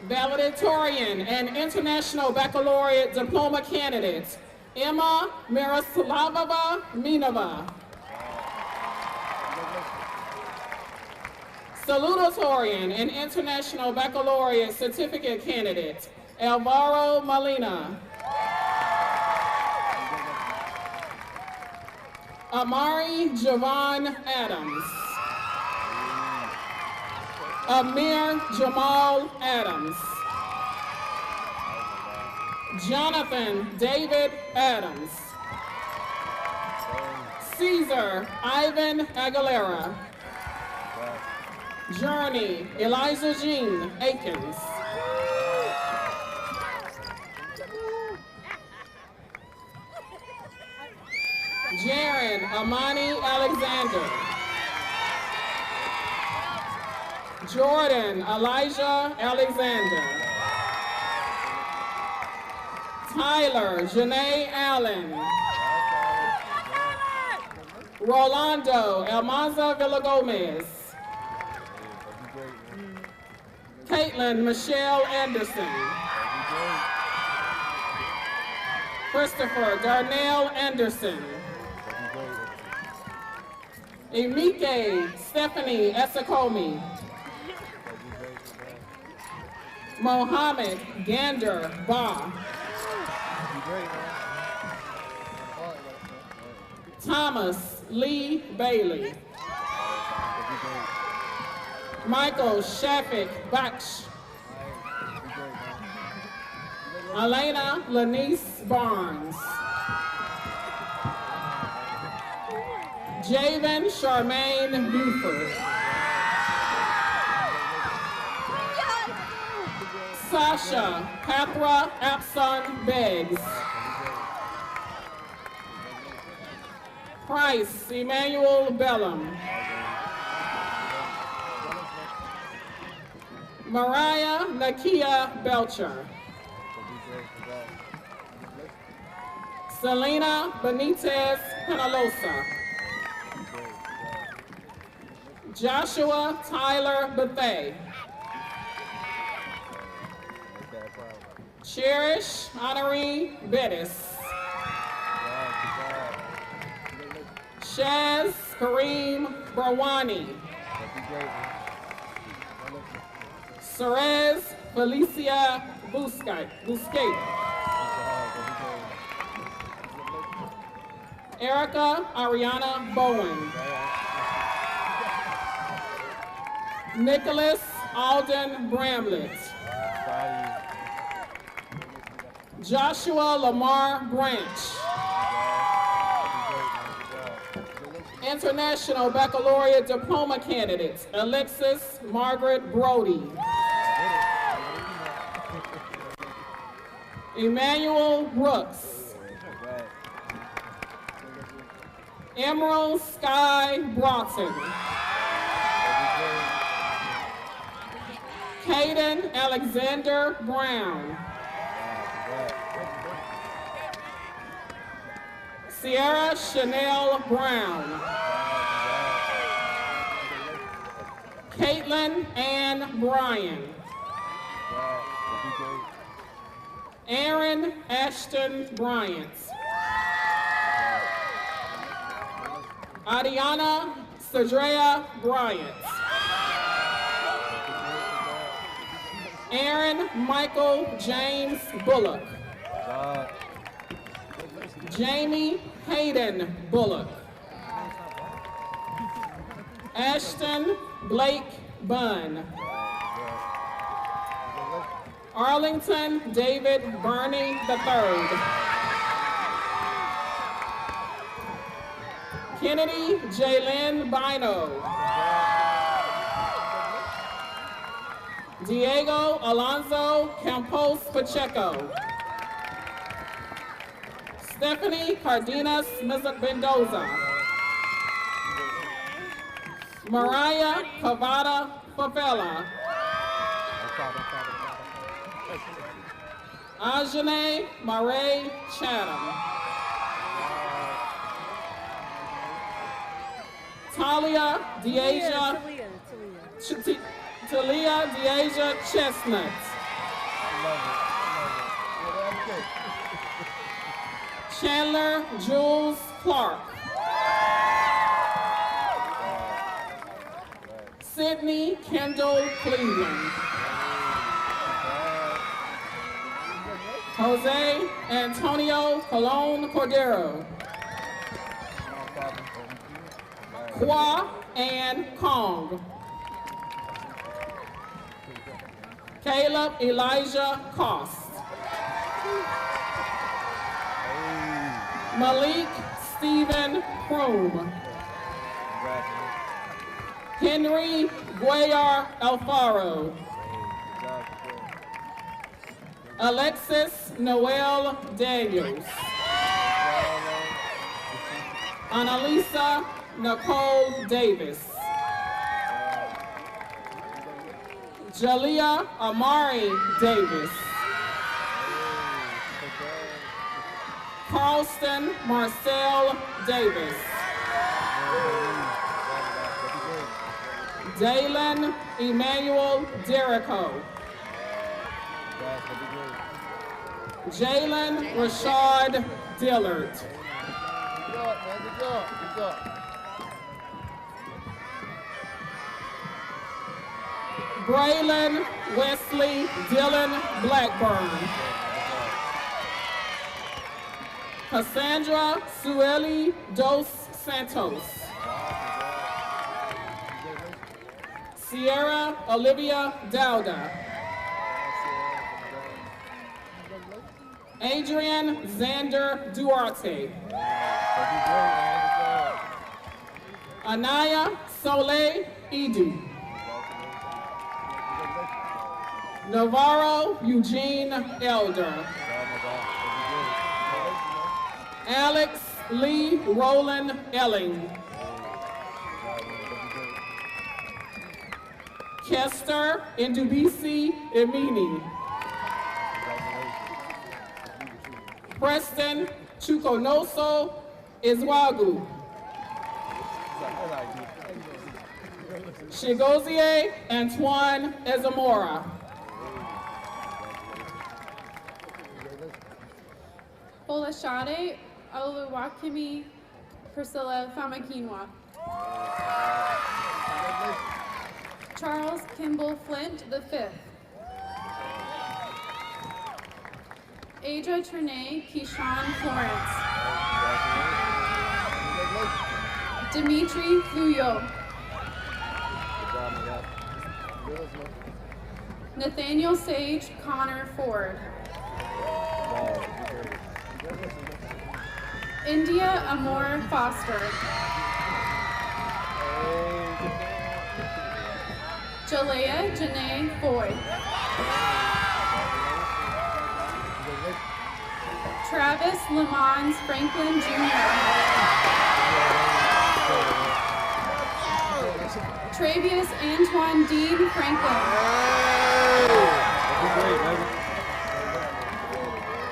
Valedictorian and International Baccalaureate Diploma candidate, Emma Miroslavova Minova. Salutatorian and International Baccalaureate Certificate candidate, Alvaro Molina. Amari Javon Adams. Amir Jamal Adams. Jonathan David Adams. Caesar Ivan Aguilera. Journey Eliza Jean Akins. Jaron Amani Alexander. Jordan Elijah Alexander. Tyler Janae Allen. Rolando Almanza Villagomez. Caitlin Michelle Anderson. Christopher Darnell Anderson. Emike Stephanie Esakomi. Mohammed Gander Ba. Thomas Lee Bailey. Michael Shafik Baksh. Elena Lanice Barnes. Javen Charmaine Buford. Sasha Pathra Apson Beggs. Price Emmanuel Bellum. Mariah Nakia Belcher. Selena Benitez Penalosa. Joshua Tyler Bethay. Cherish Honoree Bettis. Shaz Kareem Brawani. Cerez Felicia Busquet. Erica Ariana Bowen. Nicholas Alden Bramlett. Joshua Lamar Branch. International Baccalaureate Diploma candidates, Alexis Margaret Brody. Emmanuel Brooks. Emerald Sky Broughton. Caden Alexander Brown. Sierra Chanel Brown. Caitlin Ann Bryan. Aaron Ashton Bryant. Adiana Sadrea Bryant. Aaron Michael James Bullock. Jamie Hayden Bullock. Ashton Blake Bunn. Arlington David Burney III. Kennedy Jalen Bino. Diego Alonso Campos Pacheco. Stephanie Cardenas Mendoza. Mariah Cavada Favela. Ajane Marae Chatham. Talia Deasia Talia Deasia Chestnut. Chandler Jules Clark. Sydney Kendall Cleveland. Jose Antonio Colon Cordero. Kwa Ann Kong. Caleb Elijah Cost. Malik Stephen Kroom. Henry Guayar Alfaro. Alexis Noel Daniels. Annalisa Nicole Davis. Jalea Amari Davis. Carlston Marcel Davis. Dalen Emmanuel Derico. Jalen Rashad Dillard. Braylon Wesley Dylan Blackburn. Cassandra Sueli dos Santos. Sierra Olivia Dowda. Adrian Xander Duarte. Anaya Soleil Edu. Navarro Eugene Elder. Alex Lee Roland Elling. Kester Ndubisi Emini. Preston Chukonoso Izwagu. Shigozie Antoine Ezamora. Olashade Oluwakimi Priscilla Famakinwa. Charles Kimball Flint V. Aja Trene Keyshawn Florence. Dimitri Fluyo. Nathaniel Sage Connor Ford. India Amor Foster. Jalea Janae Foy. Travis Lamons Franklin Jr. Travius Antoine Dean Franklin.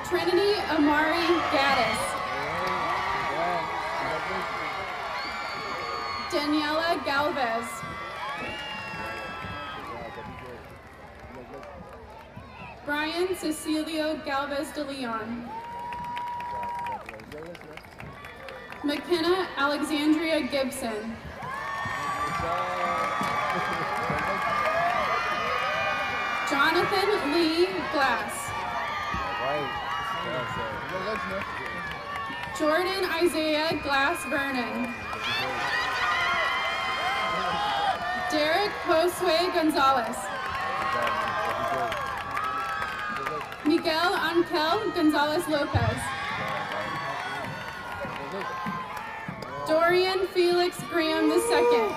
Trinity Amari Gaddis. Daniela Galvez. Brian Cecilio Galvez de Leon. McKenna Alexandria Gibson. Jonathan Lee Glass. Jordan Isaiah Glass Vernon. Derek Josue Gonzalez. Miguel Angel Gonzalez Lopez. Dorian Felix Graham II.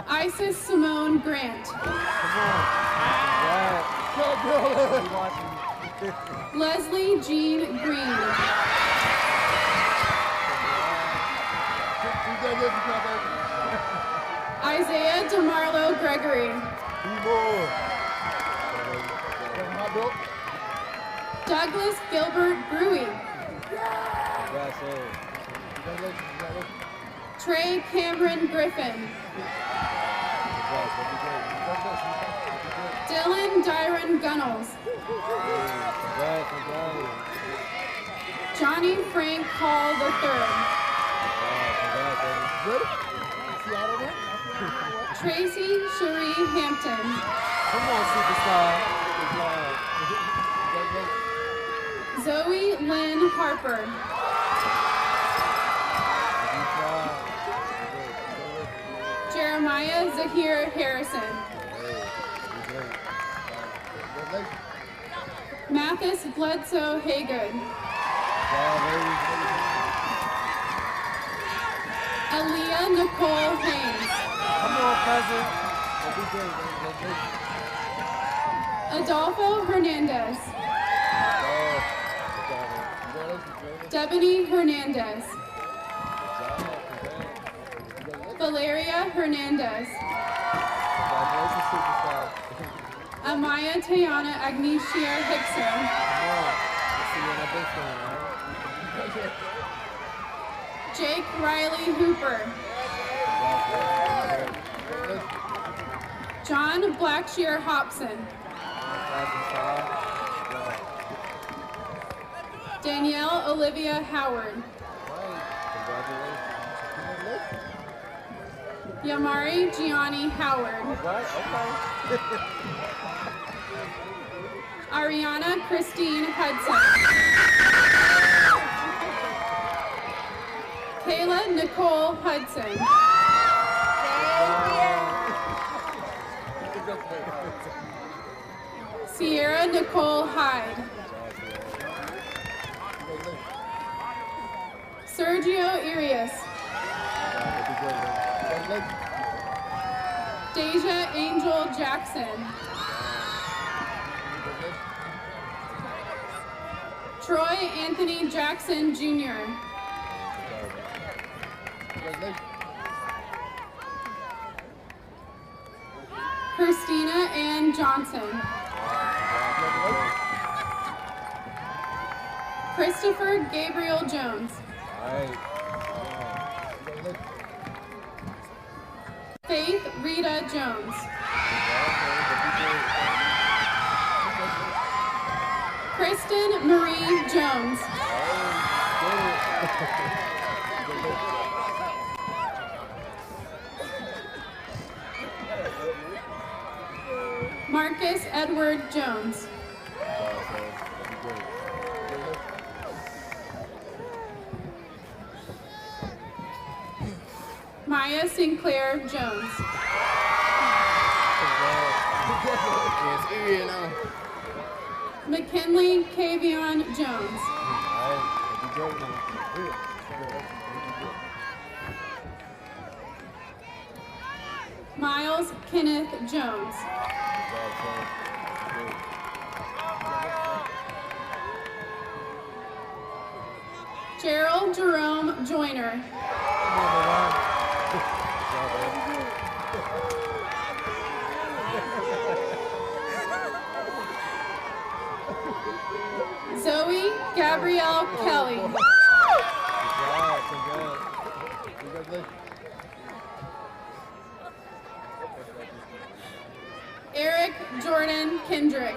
Isis Simone Grant. Leslie Jean Green. Isaiah DeMarlo Gregory. Douglas Gilbert Brewy. Trey Cameron Griffin. Dylan Dyron Gunnels. Johnny Frank Hall III. Tracy Cherie Hampton. Come on, superstar. Zoe Lynn Harper. Jeremiah Zahir Harrison. Mathis Bledsoe Haygood. Aaliyah Nicole Haynes. Come on, cousin. Adolfo Hernandez. Debony Hernandez. Valeria Hernandez. Amaya Tayana Agnesia Hickson. Jake Riley Hooper. John Blackshear Hobson. Danielle Olivia Howard. Yamari Gianni Howard. Right? Okay. Ariana Christine Hudson. Kayla Nicole Hudson. Sierra Nicole Hyde. Sergio Arias. Deja Angel Jackson. Troy Anthony Jackson Jr. Christina Ann Johnson. Christopher Gabriel Jones. Faith Rita Jones. Kristen Marie Jones. Marcus Edward Jones. Maya Sinclair Jones. McKinley Kavion Jones. Miles Kenneth Jones. Gerald Jerome Joyner. Zoe Gabrielle Kelly. Eric Jordan Kendrick.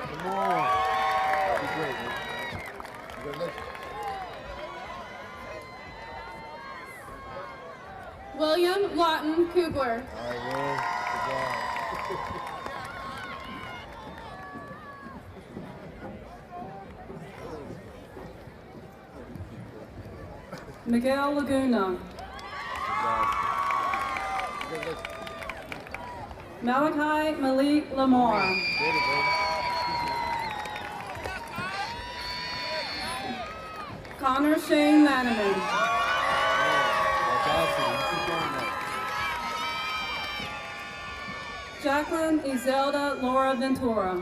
William Lawton Kugler. Miguel Laguna. Malachi Malik Lamar. Connor Shane Laniman. Jacqueline Izelda Laura Ventura.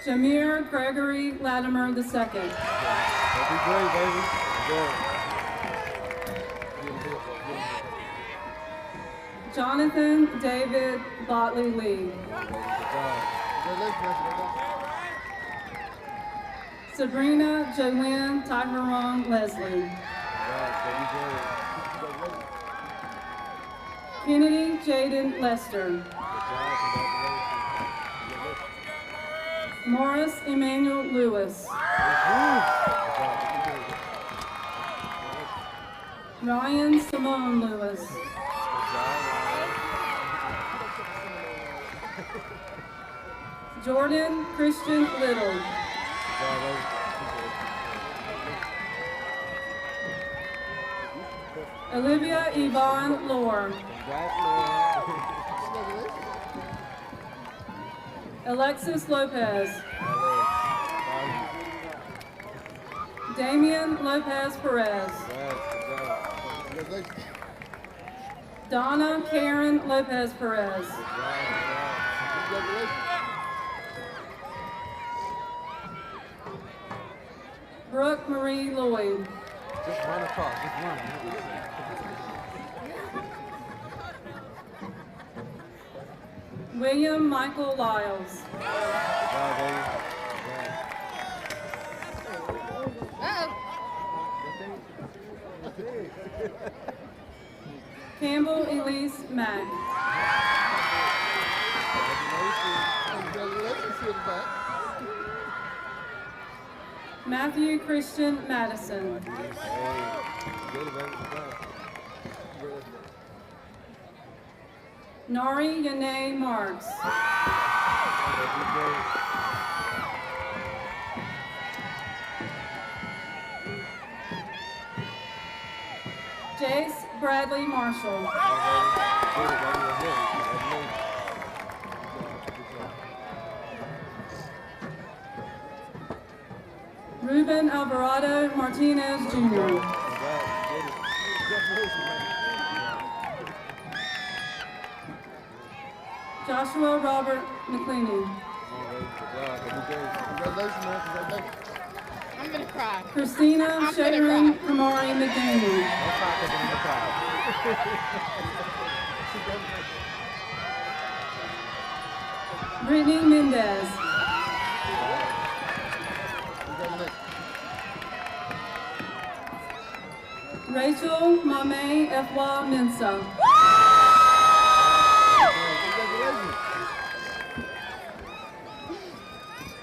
Jamir Gregory Latimer II. That'd be great, baby. Jonathan David Botley Lee. Sabrina Joanne Tyrone Leslie. Kennedy Jaden Lester. Morris Emmanuel Lewis. Ryan Simone Lewis. Jordan Christian Little. Olivia Yvonne Lohr. Alexis Lopez. Damian Lopez Perez. Donna Karen Lopez Perez. Brooke Marie Lloyd. Just run across, just run. William Michael Lyles. Campbell Elise Mack. Matthew Christian Madison. Nari Yanae Marks. Jace Bradley Marshall. Ruben Alvarado Martinez Jr. Joshua Robert McLeany. I'm gonna cry. Christina Sharon Kamari McDaniel. Brittany Mendez. Rachel Mame Efwa Mensa.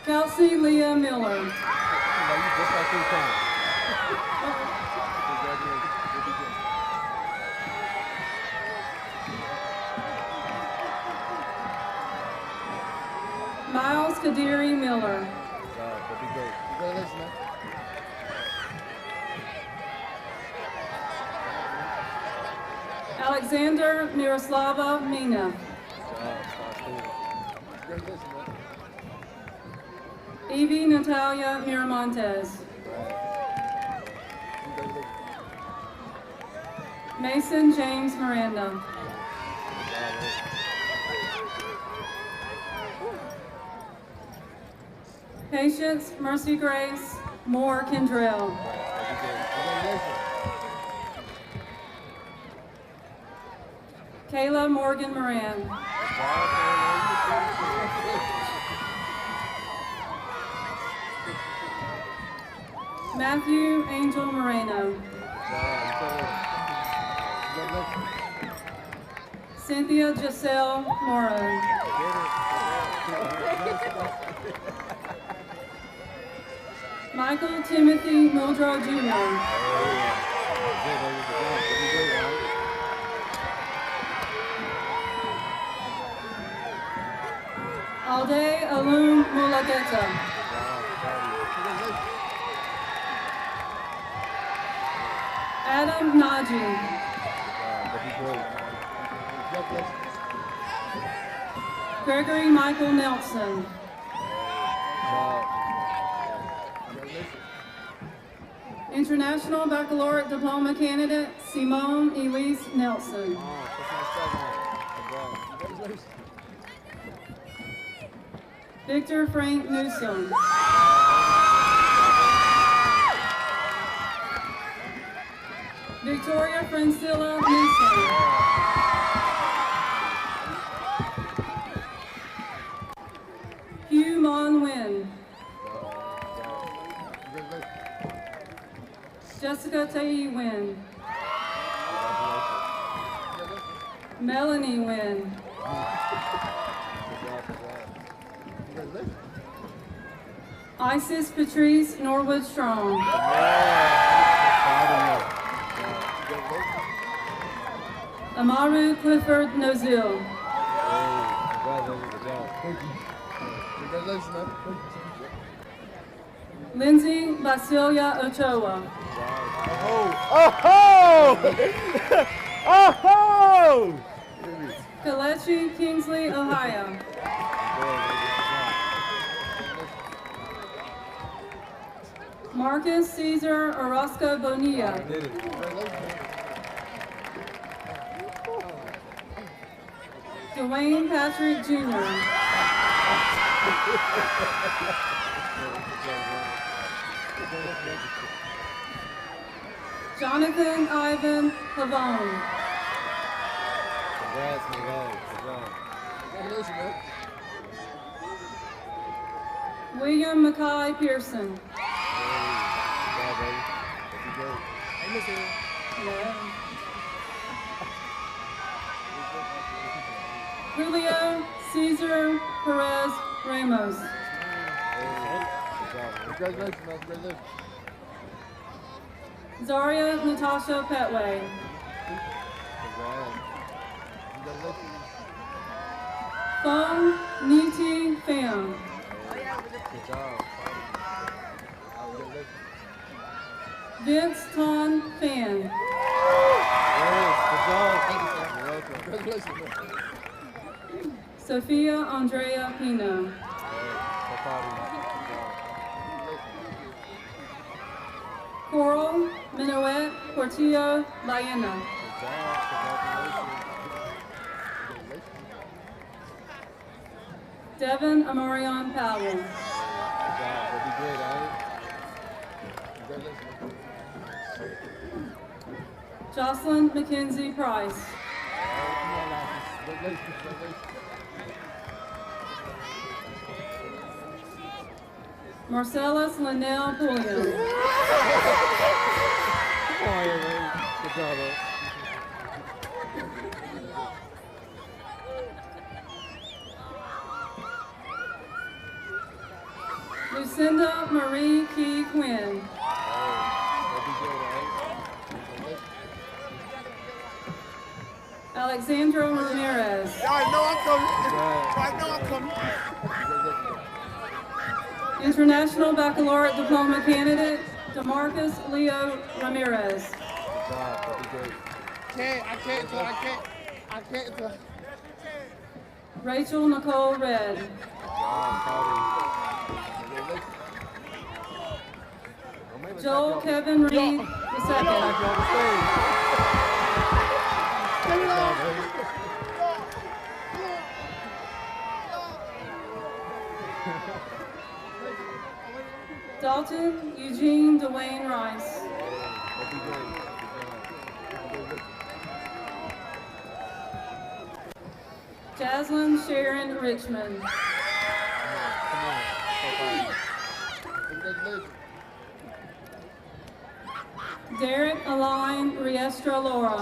Kelsey Leah Miller. Miles Kadiri Miller. Alexander Miroslava Mina. Evie Natalia Miramontes. Mason James Miranda. Patience Mercy Grace Moore Kendrell. Kayla Morgan Moran. Matthew Angel Moreno. Cynthia Giselle Morrow. Michael Timothy Muldrow Jr. Alday Alum Mulageta. Adam Naji. Gregory Michael Nelson. International Baccalaureate Diploma candidate Simone Elise Nelson. Victor Frank Newsom. Victoria Francilla Newsom. Hugh Mon Nguyen. Jessica Tae Nguyen. Melanie Nguyen. Isis Patrice Norwood Strong. Amaru Clifford Nozil. Lindsay Basilia Ochoa. Kalechi Kingsley, Ohio. Marcus Caesar Orozco Bonilla. Dwayne Patrick Jr. Jonathan Ivan Pavone. William Mackay Pearson. Julio Cesar Perez Ramos. Congratulations, man. Congratulations. Zaria Natasha Petway. Congratulations. Fong Niti Pham. Good job. Congratulations. Vince Ton Fan. Yes, good job. Thank you, sir. You're welcome. Congratulations, man. Sophia Andrea Pino. So proud of you. Coral Minuet Portillo Layena. Good job. Congratulations. Devin Amarion Powell. Good job. That'll be great, Allie. Congratulations. Jocelyn Mackenzie Price. Congratulations. Marcellus Linnell Pulliam. Come on here, man. Good job, though. Lucinda Marie Key Quinn. Alexandra Ramirez. I know I'm coming. I know I'm coming. International Baccalaureate Diploma candidate, DeMarcus Leo Ramirez. Good job. That'd be great. I can't. Rachel Nicole Red. Good job. Proud of you. Joel Kevin Reed II. Dalton Eugene Dwayne Rice. That'd be great. Jaslyn Sharon Richmond. Come on. Congratulations. Derek Aline Riestra Laura.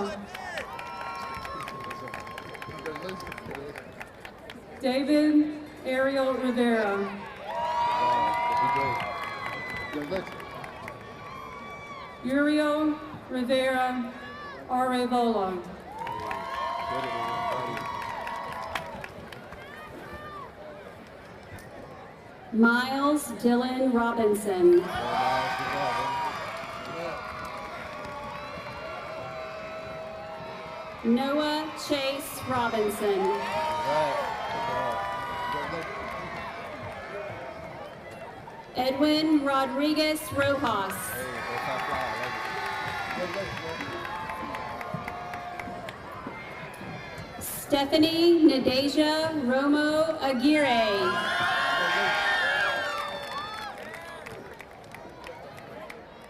David Ariel Rivera. Uriel Rivera Arevola. Miles Dylan Robinson. Noah Chase Robinson. Edwin Rodriguez Rojas. Stephanie Nadeja Romo Aguirre.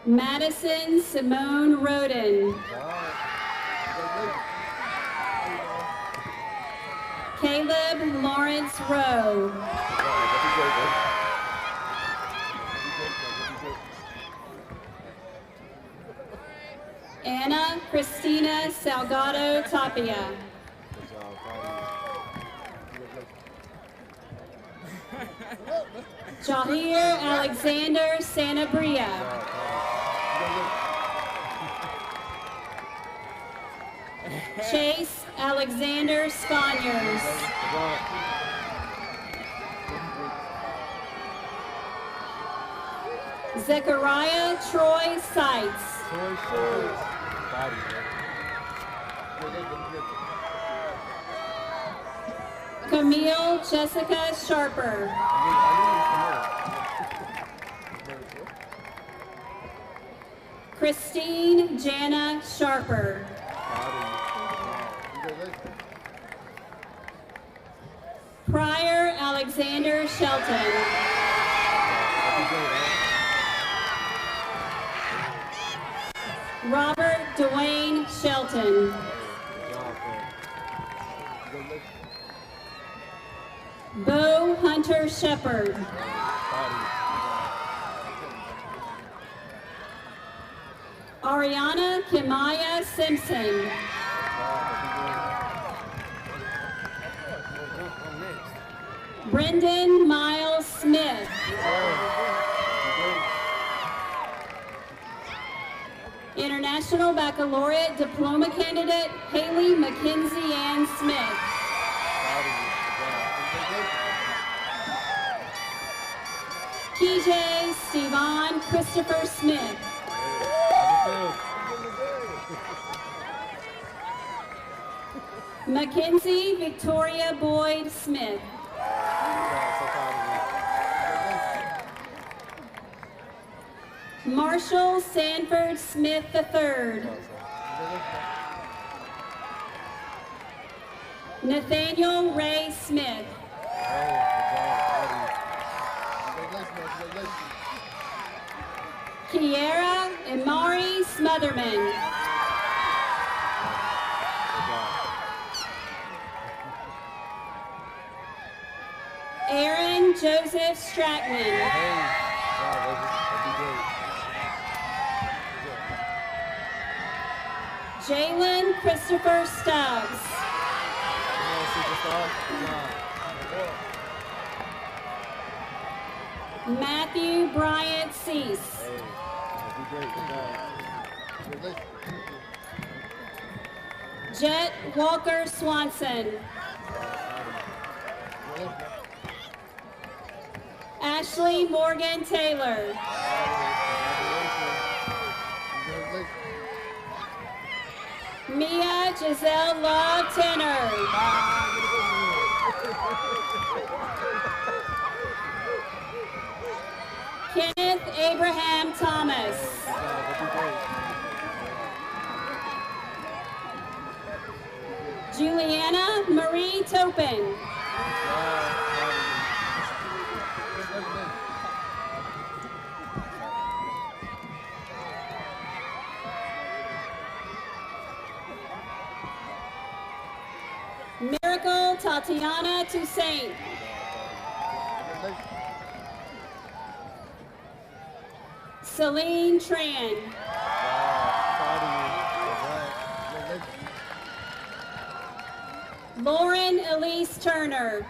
Madison Simone Roden. Caleb Lawrence Rowe. Anna Christina Salgado Tapia. Jahir Alexander Sanabria. Chase Alexander Sconyers. Zechariah Troy Seitz. Camille Jessica Sharper. Christine Jana Sharper. Pryor Alexander Shelton. Robert Dwayne Shelton. Bo Hunter Shepard. Ariana Kimaya Simpson. Brendan Miles Smith. International Baccalaureate Diploma Candidate Haley Mackenzie Ann Smith. KJ Stevan Christopher Smith. Mackenzie Victoria Boyd Smith. Marshall Sanford Smith III. Nathaniel Ray Smith. Kiera Imari Smotherman. Aaron Joseph Stratman. Jalen Christopher Stubbs. Matthew Bryant Cease. Jet Walker Swanson. Ashley Morgan Taylor. Mia Giselle Love Tanner. Kenneth Abraham Thomas. Juliana Marie Topin. Miracle Tatiana Toussaint. Celine Tran. Lauren Elise Turner.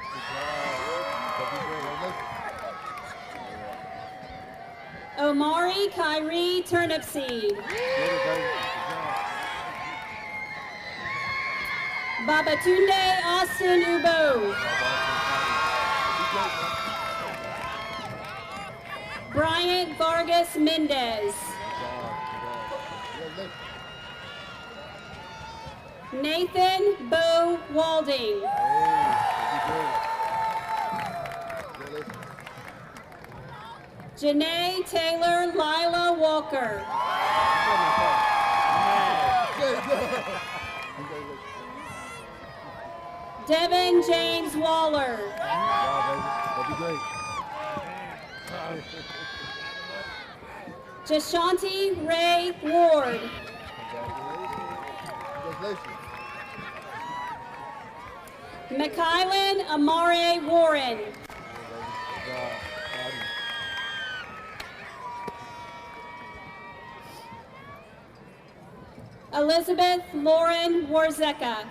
Omari Kyrie Turnipseed. Babatunde Austin Ubo. Bryant Vargas Mendez. Nathan Bo Walding. Janae Taylor Lila Walker. Devin James Waller. Jashanti Ray Ward. Mikylin Amare Warren. Elizabeth Lauren Warzeka.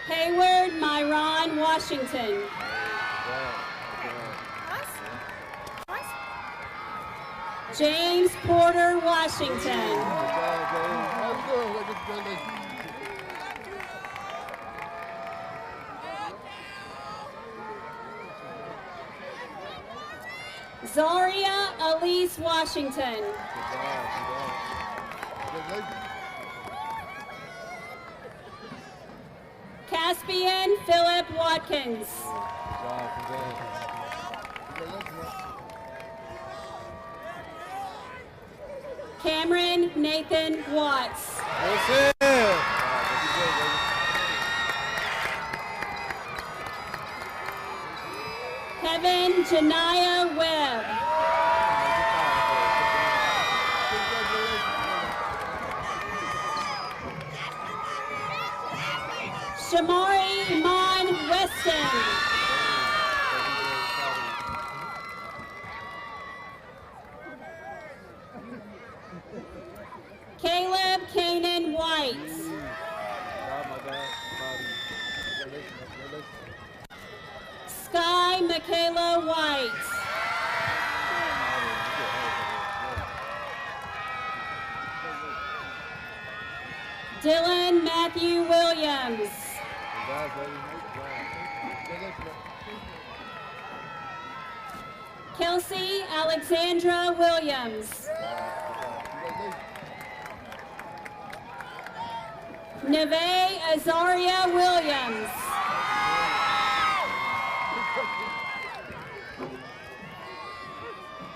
Hayward Myron Washington. James Porter Washington. Zaria Elise Washington. Caspian Philip Watkins. Cameron Nathan Watts. Kevin Janiyah Webb. Shamari Iman Weston. Caleb Kanan White. Sky Michaela White. Dylan Matthew Williams. Kelsey Alexandra Williams. Neve Azaria Williams.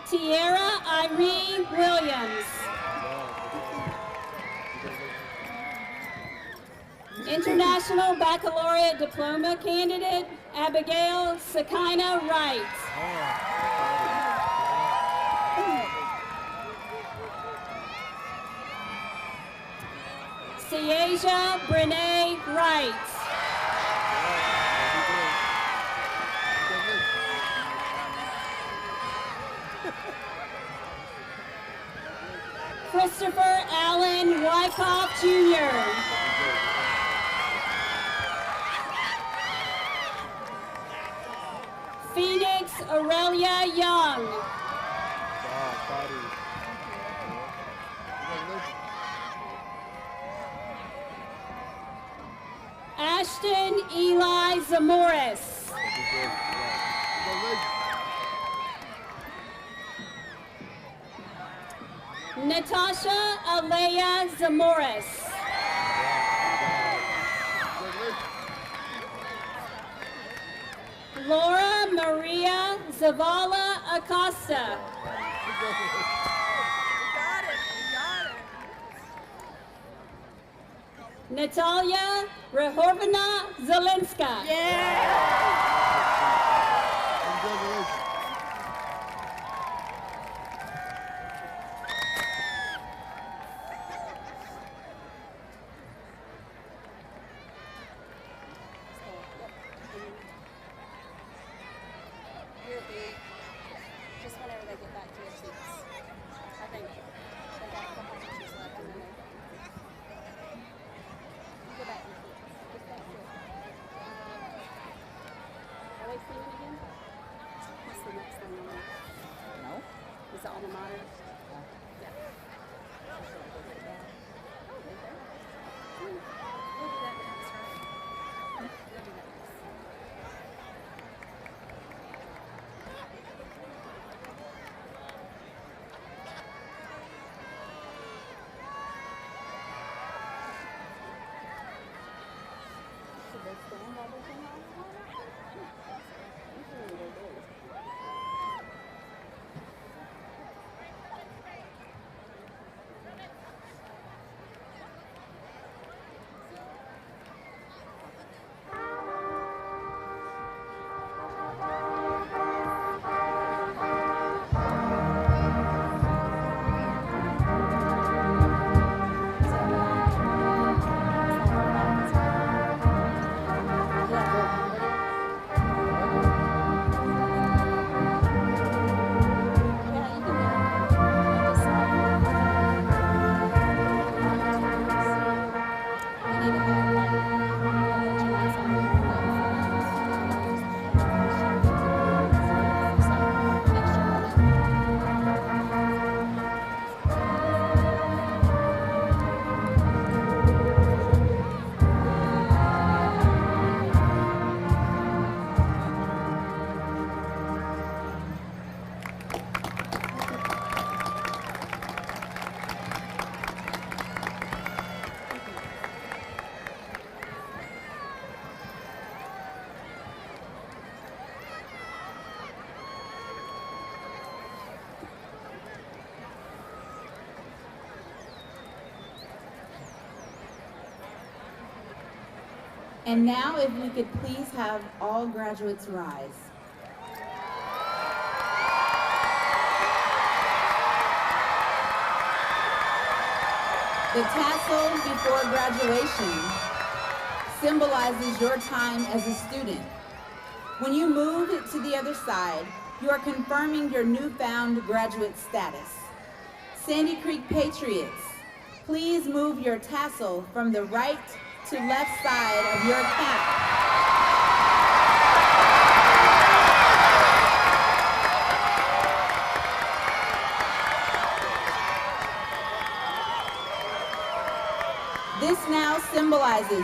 Tierra Irene Williams. International Baccalaureate Diploma candidate Abigail Sakina Wright. Ciasia Brene Wright. Christopher Allen Wyckoff Jr. Phoenix Aurelia Young. Ashton Eli Zamoris. Natasha Alea Zamoris. Laura Maria Zavala Acosta. Natalia Rehovina Zelenska. Just whenever they get back to your seats. I think they got a couple pictures left in there. You go back to your seats. Just back to it. Are they singing again? What's the next thing on there? No. Is it alma mater? Yeah. We'll do that next, right? We'll do that next. And now if we could please have all graduates rise. The tassel before graduation symbolizes your time as a student. When you move to the other side, you are confirming your newfound graduate status. Sandy Creek Patriots, please move your tassel from the right to left side of your cap. This now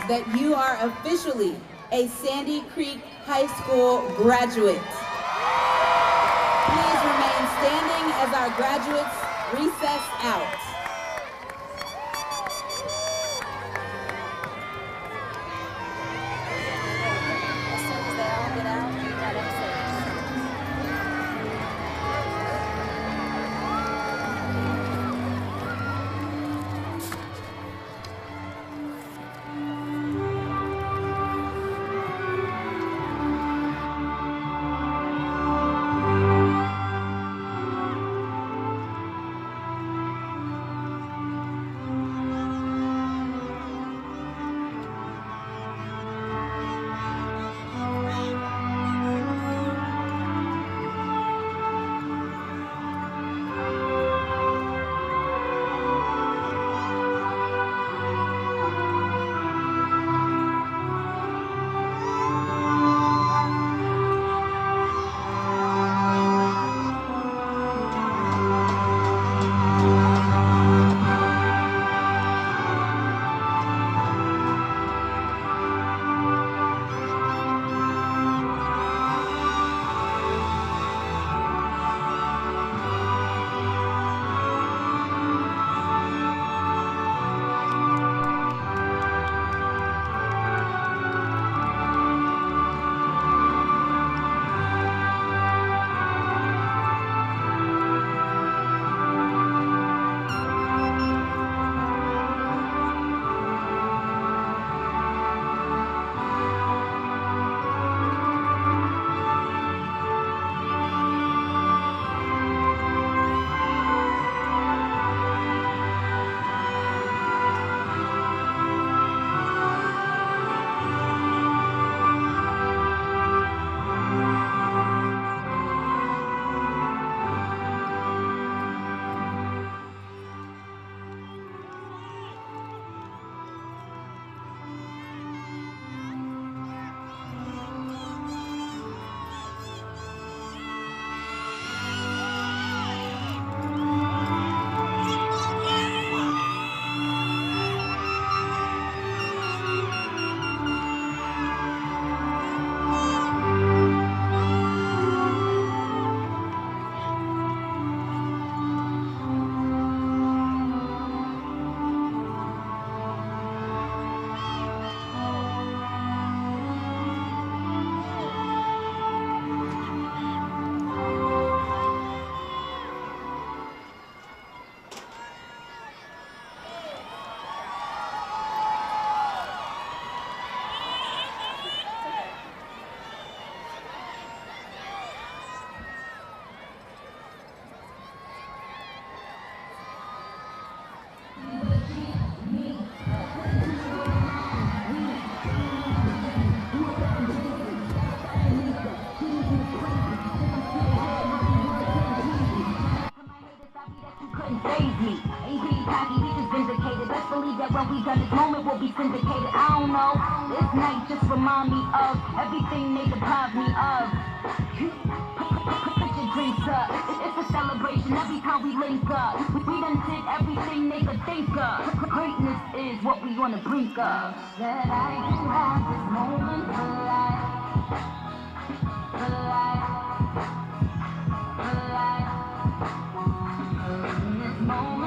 that you are officially a Sandy Creek High School graduate. Please remain standing as our graduates recess out. As soon as they all get out, you got upstairs. When we done this moment, we'll be syndicated. I don't know. This night just remind me of everything they deprived me of. Put your drinks up. It's a celebration every time we link up. We done did everything they could think of. Greatness is what we wanna bring up. That I can have this moment for life. For life.